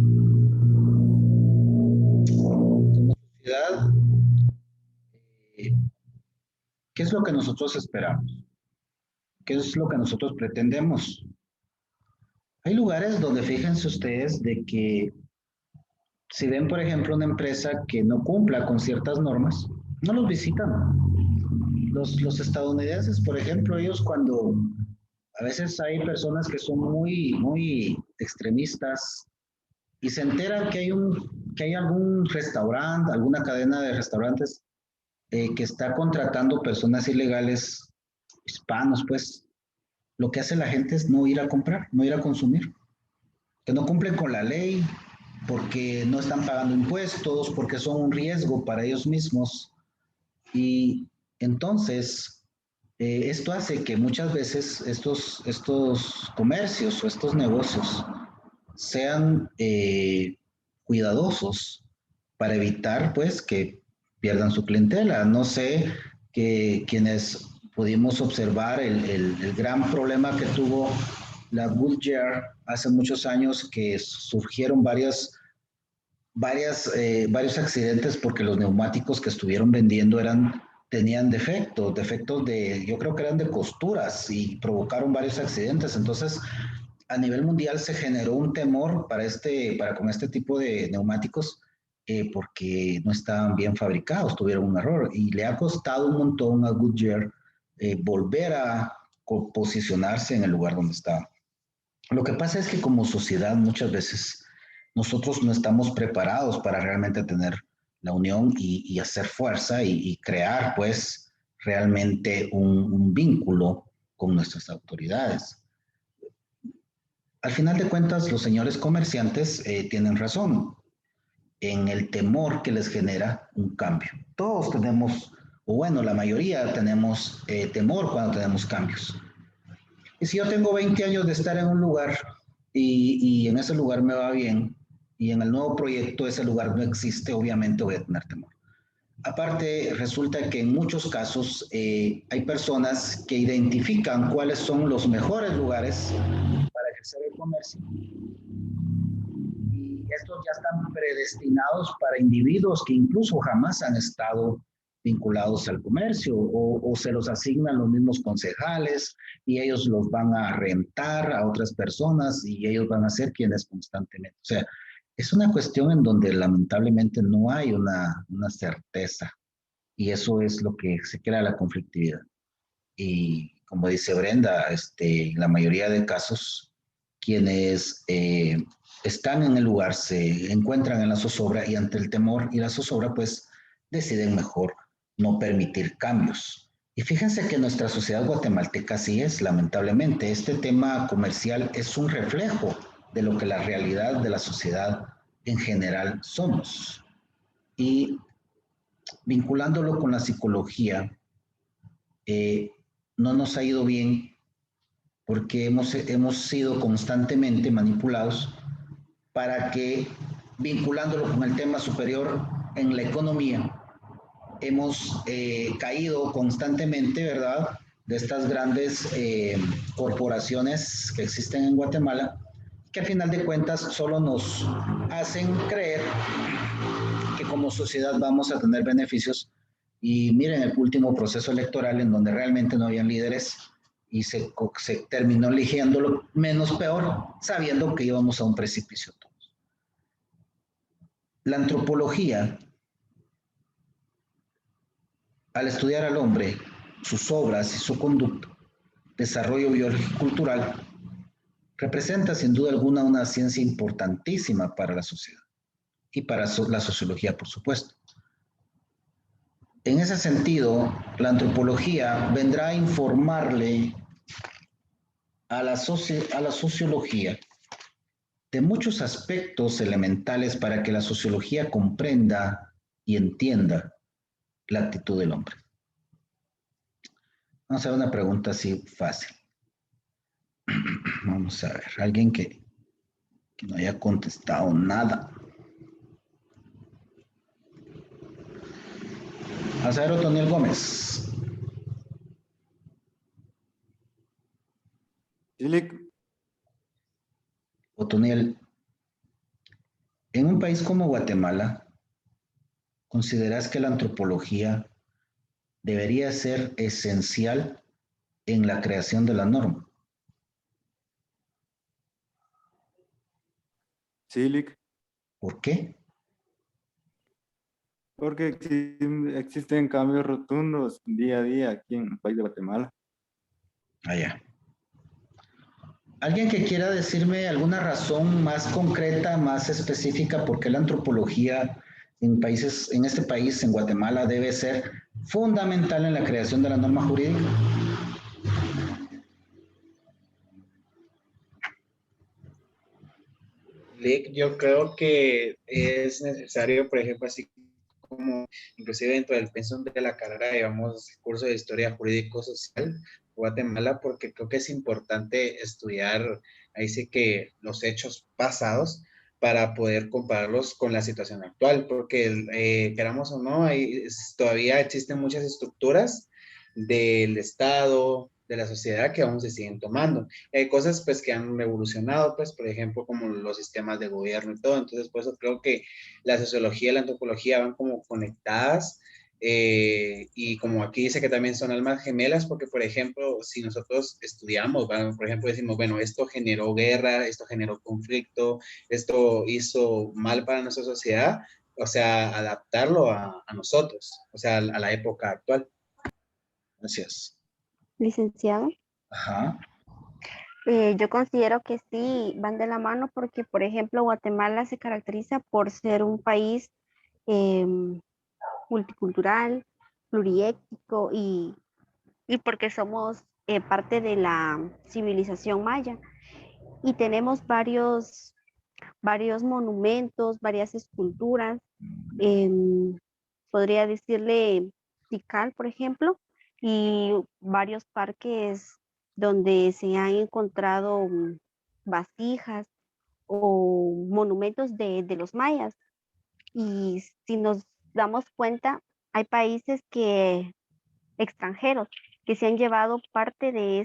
Como sociedad, ¿qué es lo que nosotros esperamos? ¿Qué es lo que nosotros pretendemos? Hay lugares donde fíjense ustedes de que si ven, por ejemplo, una empresa que no cumpla con ciertas normas, no los visitan. Los estadounidenses, por ejemplo, ellos cuando a veces hay personas que son muy extremistas y se enteran que hay algún restaurante, alguna cadena de restaurantes que está contratando personas ilegales, hispanos, pues, lo que hace la gente es no ir a comprar, no ir a consumir, que no cumplen con la ley, porque no están pagando impuestos, porque son un riesgo para ellos mismos. Y entonces, esto hace que muchas veces estos comercios o estos negocios sean cuidadosos para evitar, pues, que pierdan su clientela. No sé que quienes pudimos observar el gran problema que tuvo la Goodyear hace muchos años, que surgieron varios accidentes porque los neumáticos que estuvieron vendiendo tenían defectos yo creo que eran de costuras y provocaron varios accidentes. Entonces, a nivel mundial se generó un temor para con este tipo de neumáticos porque no estaban bien fabricados, tuvieron un error y le ha costado un montón a Goodyear volver a posicionarse en el lugar donde estaba. Lo que pasa es que como sociedad muchas veces nosotros no estamos preparados para realmente tener la unión y hacer fuerza y crear pues realmente un vínculo con nuestras autoridades. Al final de cuentas, los señores comerciantes tienen razón en el temor que les genera un cambio. Todos tenemos, o bueno, la mayoría tenemos temor cuando tenemos cambios. Y si yo tengo 20 años de estar en un lugar y en ese lugar me va bien, y en el nuevo proyecto ese lugar no existe, obviamente voy a tener temor. Aparte, resulta que en muchos casos hay personas que identifican cuáles son los mejores lugares para ejercer el comercio. Y estos ya están predestinados para individuos que incluso jamás han estado vinculados al comercio o se los asignan los mismos concejales y ellos los van a rentar a otras personas y ellos van a ser quienes constantemente. O sea, es una cuestión en donde lamentablemente no hay una certeza y eso es lo que se crea la conflictividad. Y como dice Brenda, en la mayoría de casos, quienes están en el lugar se encuentran en la zozobra y ante el temor y la zozobra, pues deciden mejor no permitir cambios. Y fíjense que nuestra sociedad guatemalteca así es, lamentablemente. Este tema comercial es un reflejo de lo que la realidad de la sociedad en general somos. Y vinculándolo con la psicología, no nos ha ido bien porque hemos sido constantemente manipulados para que, vinculándolo con el tema superior en la economía, hemos caído constantemente, ¿verdad?, de estas grandes corporaciones que existen en Guatemala, que a final de cuentas solo nos hacen creer que como sociedad vamos a tener beneficios. Y miren el último proceso electoral en donde realmente no habían líderes y se terminó eligiendo lo menos peor, sabiendo que íbamos a un precipicio todos. La antropología, al estudiar al hombre, sus obras y su conducta, desarrollo biológico y cultural, representa sin duda alguna una ciencia importantísima para la sociedad y para la sociología, por supuesto. En ese sentido, la antropología vendrá a informarle a la sociología de muchos aspectos elementales para que la sociología comprenda y entienda la actitud del hombre. Vamos a ver una pregunta así fácil. Vamos a ver, alguien que no haya contestado nada. Vamos a ver, Otoniel Gómez. Otoniel, en un país como Guatemala, ¿consideras que la antropología debería ser esencial en la creación de la norma? Sí, Lick. ¿Por qué? Porque existen cambios rotundos día a día aquí en el país de Guatemala. Allá. ¿Alguien que quiera decirme alguna razón más concreta, más específica, por qué la antropología en este país, en Guatemala, debe ser fundamental en la creación de la norma jurídica? Lick, yo creo que es necesario, por ejemplo, así como inclusive dentro del pensum de la carrera, digamos, curso de Historia Jurídico-Social Guatemala, porque creo que es importante estudiar, ahí sí que los hechos pasados para poder compararlos con la situación actual, porque queramos o no, todavía existen muchas estructuras del Estado, de la sociedad que aún se siguen tomando. Hay cosas pues que han evolucionado, pues por ejemplo como los sistemas de gobierno y todo, entonces por eso creo que la sociología y la antropología van como conectadas y como aquí dice que también son almas gemelas, porque por ejemplo si nosotros estudiamos, por ejemplo decimos, bueno, esto generó guerra, esto generó conflicto, esto hizo mal para nuestra sociedad, o sea, adaptarlo a nosotros, o sea, a la época actual. Gracias. Licenciado. Ajá. Yo considero que sí van de la mano porque, por ejemplo, Guatemala se caracteriza por ser un país multicultural, pluriétnico y porque somos parte de la civilización maya y tenemos varios monumentos, varias esculturas, podría decirle Tikal, por ejemplo, y varios parques donde se han encontrado vasijas o monumentos de los mayas. Y si nos damos cuenta, hay países extranjeros que se han llevado parte de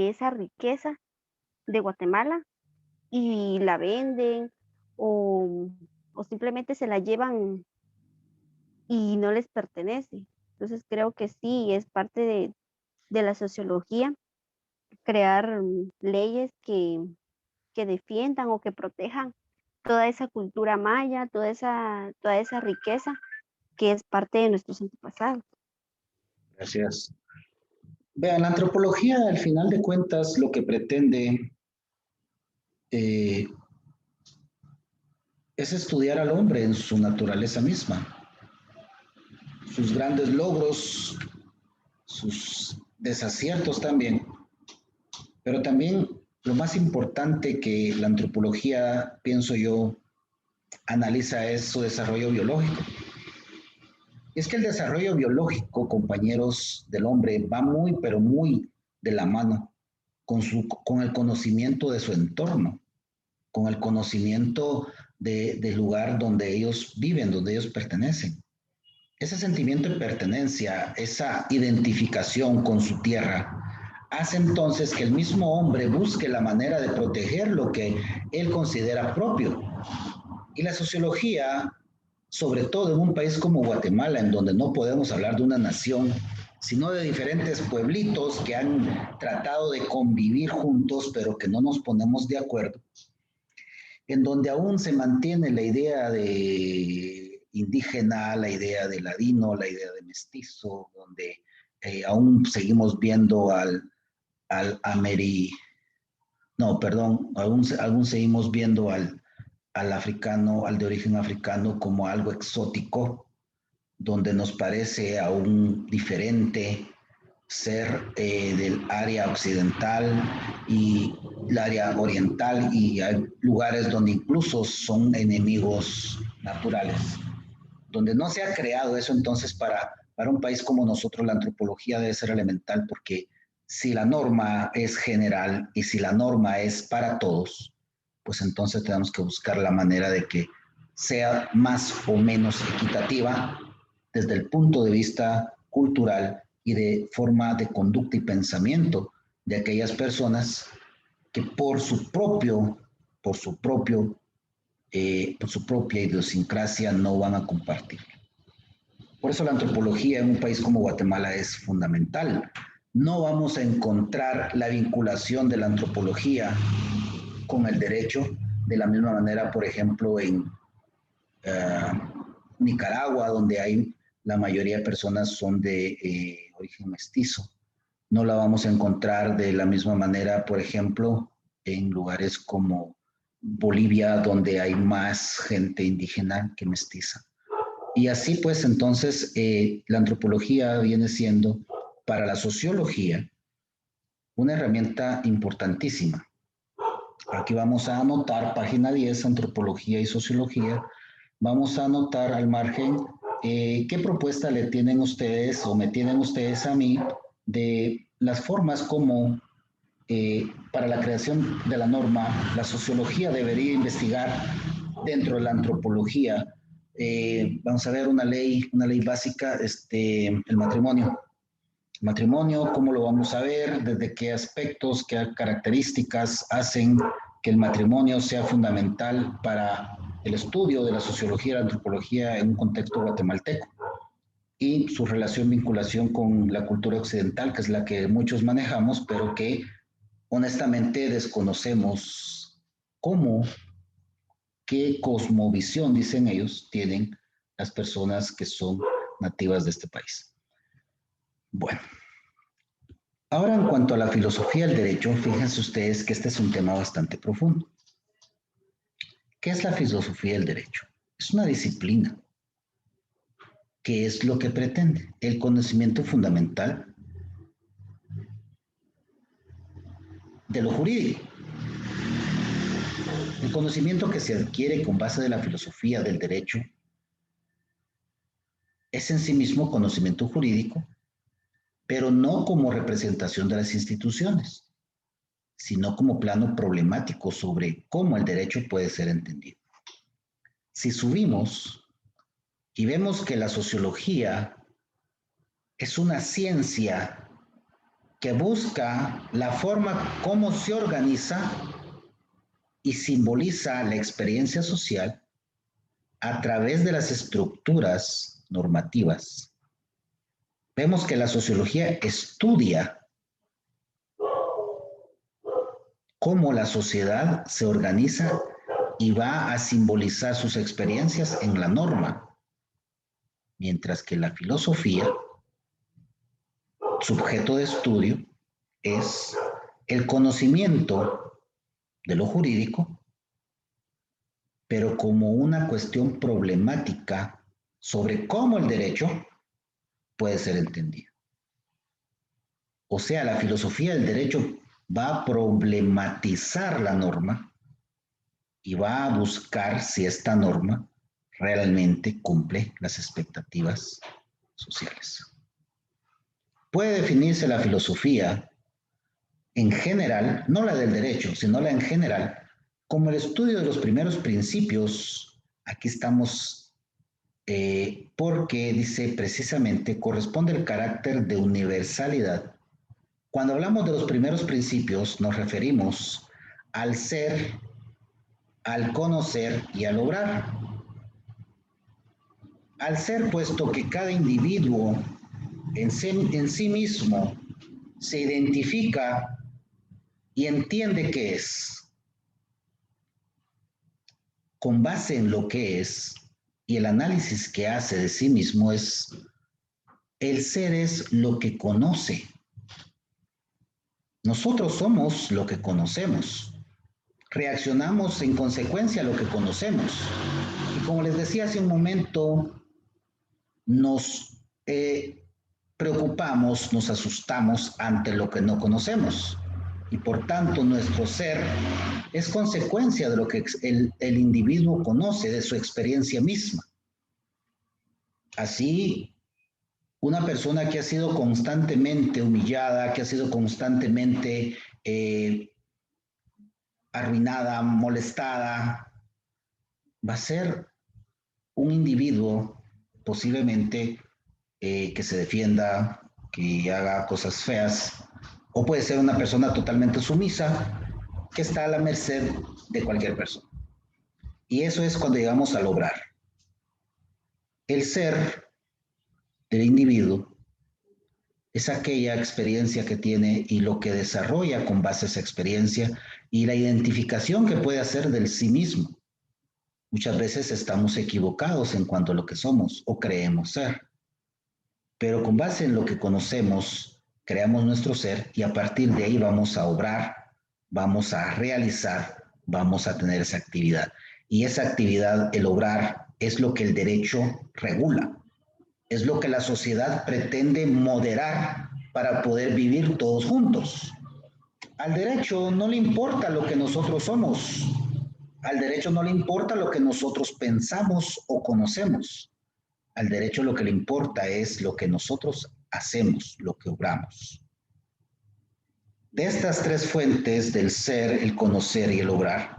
esa riqueza de Guatemala y la venden o simplemente se la llevan y no les pertenece. Entonces creo que sí, es parte de la sociología crear leyes que defiendan o que protejan toda esa cultura maya, toda esa riqueza que es parte de nuestros antepasados. Gracias. Vean, la antropología, al final de cuentas, lo que pretende es estudiar al hombre en su naturaleza misma, sus grandes logros, sus desaciertos también, pero también lo más importante que la antropología, pienso yo, analiza es su desarrollo biológico. Es que el desarrollo biológico, compañeros, del hombre va muy, pero muy de la mano con el conocimiento de su entorno, con el conocimiento del lugar donde ellos viven, donde ellos pertenecen. Ese sentimiento de pertenencia, esa identificación con su tierra, hace entonces que el mismo hombre busque la manera de proteger lo que él considera propio. Y la sociología, sobre todo en un país como Guatemala, en donde no podemos hablar de una nación, sino de diferentes pueblitos que han tratado de convivir juntos, pero que no nos ponemos de acuerdo, en donde aún se mantiene la idea de indígena, la idea de ladino, la idea de mestizo, donde aún seguimos viendo aún seguimos viendo al africano, al de origen africano, como algo exótico, donde nos parece aún diferente ser del área occidental y el área oriental, y hay lugares donde incluso son enemigos naturales. donde no se ha creado eso, entonces para un país como nosotros la antropología debe ser elemental, porque si la norma es general y si la norma es para todos, pues entonces tenemos que buscar la manera de que sea más o menos equitativa desde el punto de vista cultural y de forma de conducta y pensamiento de aquellas personas que por su propia idiosincrasia no van a compartir. Por eso la antropología en un país como Guatemala es fundamental. No vamos a encontrar la vinculación de la antropología con el derecho de la misma manera, por ejemplo, en Nicaragua, donde hay la mayoría de personas son de origen mestizo. No la vamos a encontrar de la misma manera, por ejemplo, en lugares como Bolivia, donde hay más gente indígena que mestiza. Y así pues, entonces, la antropología viene siendo para la sociología una herramienta importantísima. Aquí vamos a anotar, página 10, antropología y sociología. Vamos a anotar al margen qué propuesta le tienen ustedes o me tienen ustedes a mí de las formas como para la creación de la norma la sociología debería investigar dentro de la antropología. Vamos a ver una ley básica, el matrimonio. Matrimonio, ¿cómo lo vamos a ver? ¿Desde qué aspectos, qué características hacen que el matrimonio sea fundamental para el estudio de la sociología y la antropología en un contexto guatemalteco? Y su relación, vinculación con la cultura occidental, que es la que muchos manejamos, pero que honestamente desconocemos qué cosmovisión, dicen ellos, tienen las personas que son nativas de este país. Bueno, ahora en cuanto a la filosofía del derecho, fíjense ustedes que este es un tema bastante profundo. ¿Qué es la filosofía del derecho? Es una disciplina. ¿Qué es lo que pretende? El conocimiento fundamental de lo jurídico. El conocimiento que se adquiere con base de la filosofía del derecho es en sí mismo conocimiento jurídico, pero no como representación de las instituciones, sino como plano problemático sobre cómo el derecho puede ser entendido. Si subimos y vemos que la sociología es una ciencia que busca la forma como se organiza y simboliza la experiencia social a través de las estructuras normativas, vemos que la sociología estudia cómo la sociedad se organiza y va a simbolizar sus experiencias en la norma, mientras que la filosofía, su objeto de estudio, es el conocimiento de lo jurídico, pero como una cuestión problemática sobre cómo el derecho puede ser entendido. O sea, la filosofía del derecho va a problematizar la norma y va a buscar si esta norma realmente cumple las expectativas sociales. Puede definirse la filosofía en general, no la del derecho, sino la en general, como el estudio de los primeros principios. Aquí estamos porque dice precisamente corresponde el carácter de universalidad. Cuando hablamos de los primeros principios nos referimos al ser, al conocer y al obrar. Al ser, puesto que cada individuo en sí mismo se identifica y entiende qué es, con base en lo que es, y el análisis que hace de sí mismo es, el ser es lo que conoce. Nosotros somos lo que conocemos. Reaccionamos en consecuencia a lo que conocemos. Y como les decía hace un momento, nos preocupamos, nos asustamos ante lo que no conocemos. Y por tanto nuestro ser es consecuencia de lo que el individuo conoce, de su experiencia misma. Así, una persona que ha sido constantemente humillada, que ha sido constantemente arruinada, molestada, va a ser un individuo posiblemente que se defienda, que haga cosas feas, o puede ser una persona totalmente sumisa que está a la merced de cualquier persona. Y eso es cuando llegamos al obrar. El ser del individuo es aquella experiencia que tiene y lo que desarrolla con base a esa experiencia y la identificación que puede hacer del sí mismo. Muchas veces estamos equivocados en cuanto a lo que somos o creemos ser, pero con base en lo que conocemos, creamos nuestro ser y a partir de ahí vamos a obrar, vamos a realizar, vamos a tener esa actividad. Y esa actividad, el obrar, es lo que el derecho regula, es lo que la sociedad pretende moderar para poder vivir todos juntos. Al derecho no le importa lo que nosotros somos. Al derecho no le importa lo que nosotros pensamos o conocemos. Al derecho lo que le importa es lo que nosotros hacemos, lo que obramos. De estas tres fuentes del ser, el conocer y el obrar,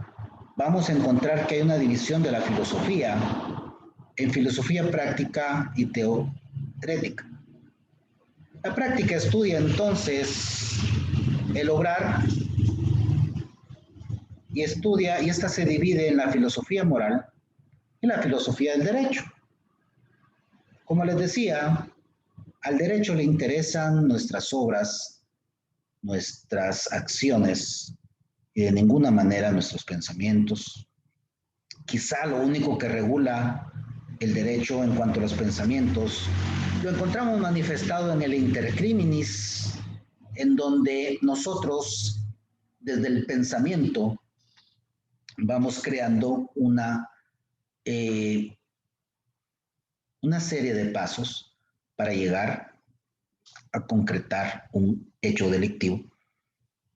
vamos a encontrar que hay una división de la filosofía en filosofía práctica y teorética. La práctica estudia entonces el obrar y estudia, y esta se divide en la filosofía moral y la filosofía del derecho. Como les decía, al derecho le interesan nuestras obras, nuestras acciones y de ninguna manera nuestros pensamientos. Quizá lo único que regula el derecho en cuanto a los pensamientos lo encontramos manifestado en el intercriminis, en donde nosotros desde el pensamiento vamos creando una serie de pasos para llegar a concretar un hecho delictivo,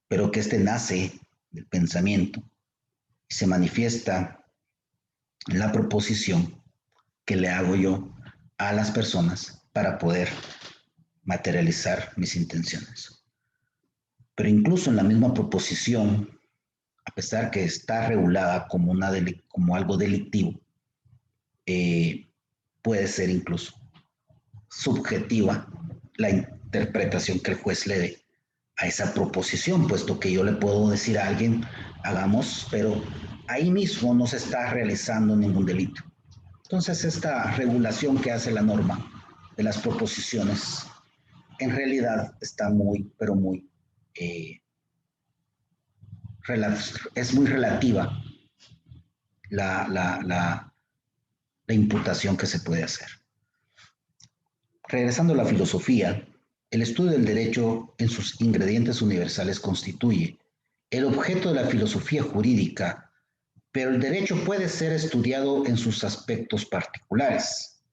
pero que este nace del pensamiento y se manifiesta en la proposición que le hago yo a las personas para poder materializar mis intenciones. Pero incluso en la misma proposición, a pesar que está regulada como, como algo delictivo, puede ser incluso subjetiva la interpretación que el juez le dé a esa proposición, puesto que yo le puedo decir a alguien, hagamos, pero ahí mismo no se está realizando ningún delito. Entonces, esta regulación que hace la norma de las proposiciones, en realidad está muy, pero muy, es muy relativa la imputación que se puede hacer. Regresando a la filosofía, el estudio del derecho en sus ingredientes universales constituye el objeto de la filosofía jurídica, pero el derecho puede ser estudiado en sus aspectos particulares.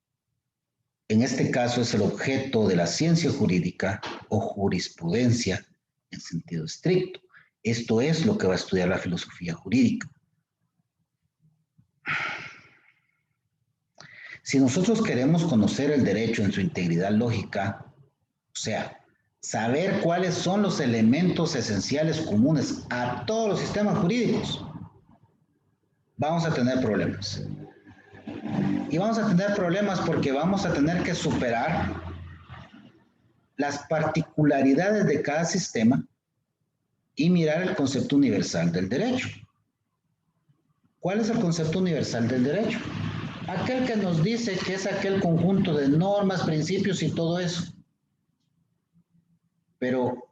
En este caso es el objeto de la ciencia jurídica o jurisprudencia en sentido estricto. Esto es lo que va a estudiar la filosofía jurídica. Si nosotros queremos conocer el derecho en su integridad lógica, o sea, saber cuáles son los elementos esenciales comunes a todos los sistemas jurídicos, vamos a tener problemas. Y vamos a tener problemas porque vamos a tener que superar las particularidades de cada sistema y mirar el concepto universal del derecho. ¿Cuál es el concepto universal del derecho? Aquel que nos dice que es aquel conjunto de normas, principios y todo eso. Pero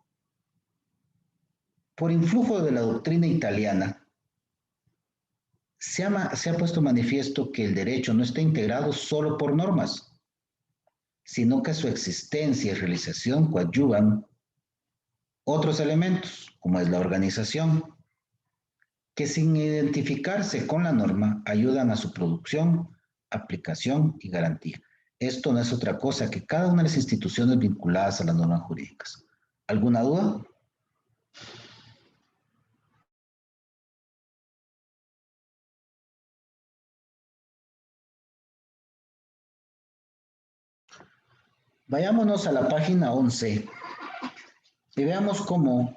por influjo de la doctrina italiana, se ha puesto manifiesto que el derecho no está integrado solo por normas, sino que su existencia y realización coadyuvan otros elementos, como es la organización, que sin identificarse con la norma ayudan a su producción, aplicación y garantía. Esto no es otra cosa que cada una de las instituciones vinculadas a las normas jurídicas. ¿Alguna duda? Vayámonos a la página 11 y veamos cómo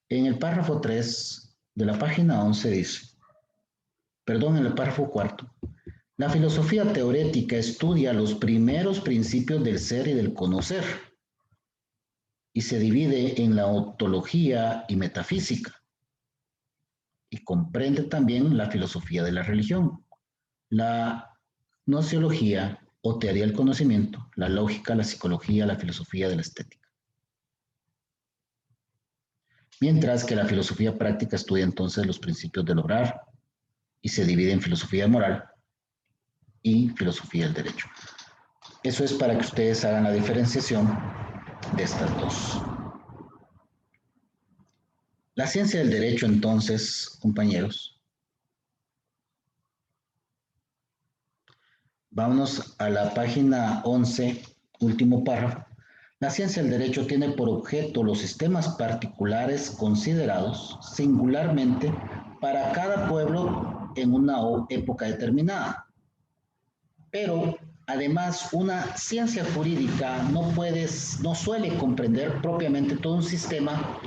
en el párrafo 3 de la página 11 dice, perdón, en el párrafo 4, la filosofía teorética estudia los primeros principios del ser y del conocer y se divide en la ontología y metafísica y comprende también la filosofía de la religión, la gnoseología o teoría del conocimiento, la lógica, la psicología, la filosofía de la estética. Mientras que la filosofía práctica estudia entonces los principios del obrar y se divide en filosofía moral y filosofía del derecho. Eso es para que ustedes hagan la diferenciación de estas dos. La ciencia del derecho, entonces, compañeros, vámonos a la página 11, último párrafo. La ciencia del derecho tiene por objeto los sistemas particulares considerados singularmente para cada pueblo en una época determinada. Pero, además, una ciencia jurídica no suele comprender propiamente todo un sistema,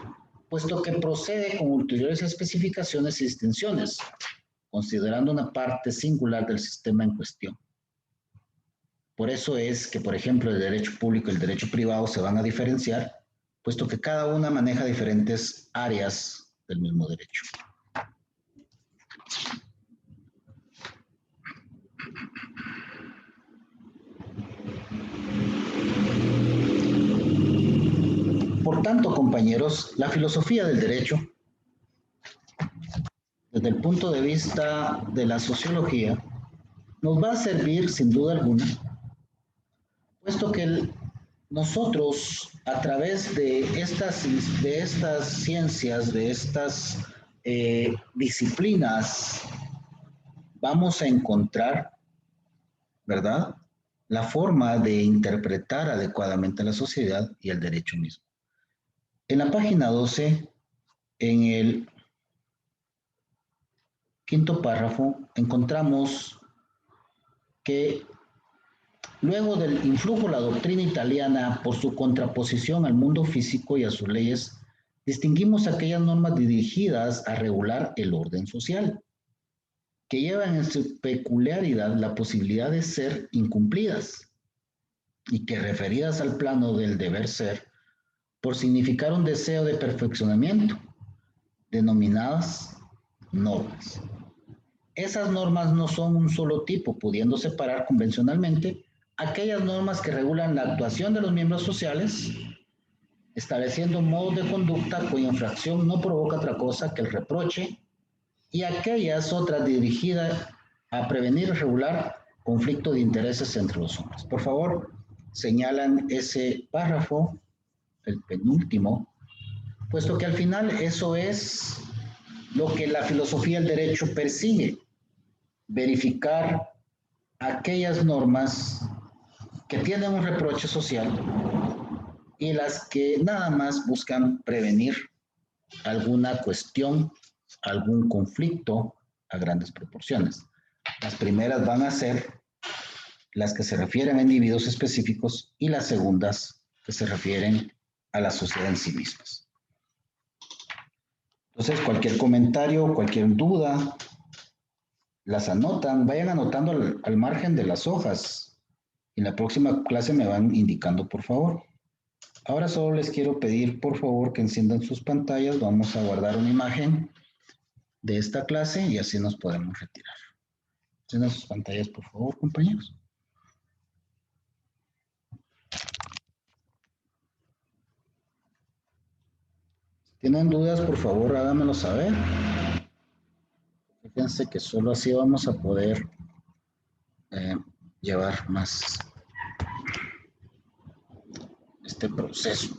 puesto que procede con ulteriores especificaciones y distinciones, considerando una parte singular del sistema en cuestión. Por eso es que, por ejemplo, el derecho público y el derecho privado se van a diferenciar, puesto que cada una maneja diferentes áreas del mismo derecho. Por tanto, compañeros, la filosofía del derecho, desde el punto de vista de la sociología, nos va a servir sin duda alguna, puesto que nosotros, a través de estas ciencias, de estas disciplinas, vamos a encontrar, ¿verdad?, la forma de interpretar adecuadamente la sociedad y el derecho mismo. En la página 12, en el quinto párrafo, encontramos que luego del influjo de la doctrina italiana por su contraposición al mundo físico y a sus leyes, distinguimos aquellas normas dirigidas a regular el orden social, que llevan en su peculiaridad la posibilidad de ser incumplidas y que referidas al plano del deber ser, por significar un deseo de perfeccionamiento, denominadas normas. Esas normas no son un solo tipo, pudiendo separar convencionalmente aquellas normas que regulan la actuación de los miembros sociales, estableciendo modos de conducta cuya infracción no provoca otra cosa que el reproche, y aquellas otras dirigidas a prevenir y regular conflicto de intereses entre los hombres. Por favor, señalan ese párrafo, el penúltimo, puesto que al final eso es lo que la filosofía del derecho persigue, verificar aquellas normas que tienen un reproche social y las que nada más buscan prevenir alguna cuestión, algún conflicto a grandes proporciones. Las primeras van a ser las que se refieren a individuos específicos y las segundas que se refieren a la sociedad en sí mismas. Entonces, cualquier comentario, cualquier duda, las anotan, vayan anotando al margen de las hojas. En la próxima clase me van indicando, por favor. Ahora solo les quiero pedir, por favor, que enciendan sus pantallas. Vamos a guardar una imagen de esta clase y así nos podemos retirar. Enciendan sus pantallas, por favor, compañeros. Si tienen dudas, por favor, háganmelo saber. Fíjense que solo así vamos a poder llevar más este proceso.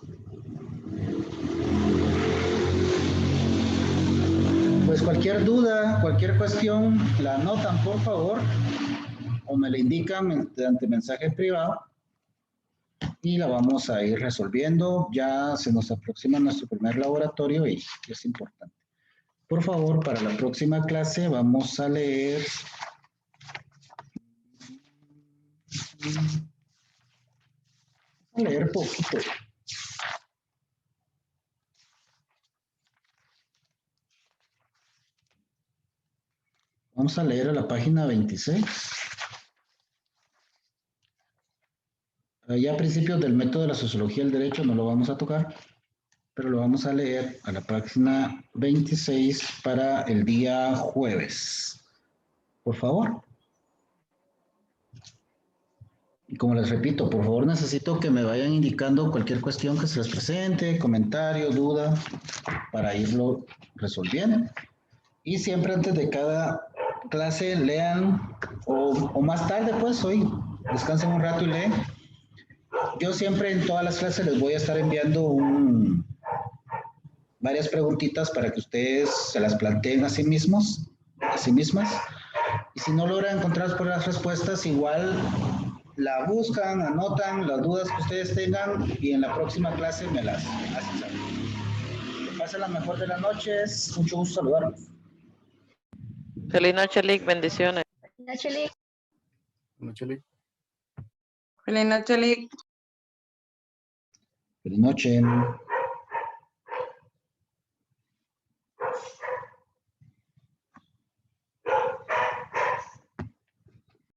Pues cualquier duda, cualquier cuestión, la anotan, por favor, o me la indican mediante mensaje privado y la vamos a ir resolviendo. Ya se nos aproxima nuestro primer laboratorio y es importante. Por favor, para la próxima clase vamos a leer poquito. Vamos a leer a la página 26. Ya a principios del método de la sociología del derecho no lo vamos a tocar, pero lo vamos a leer a la página 26 para el día jueves. Por favor. Y como les repito, por favor necesito que me vayan indicando cualquier cuestión que se les presente, comentario, duda, para irlo resolviendo. Y siempre antes de cada clase lean, o más tarde pues hoy, descansen un rato y leen. Yo siempre en todas las clases les voy a estar enviando varias preguntitas para que ustedes se las planteen a sí mismos, a sí mismas. Y si no logran encontrar por las respuestas, igual la buscan, anotan las dudas que ustedes tengan y en la próxima clase me las hacen saber. Que pasen la mejor de las noches. Mucho gusto saludarlos. Feliz noche, Lick. Bendiciones. Feliz noche, Lick. Feliz noche, Lick. Feliz noche.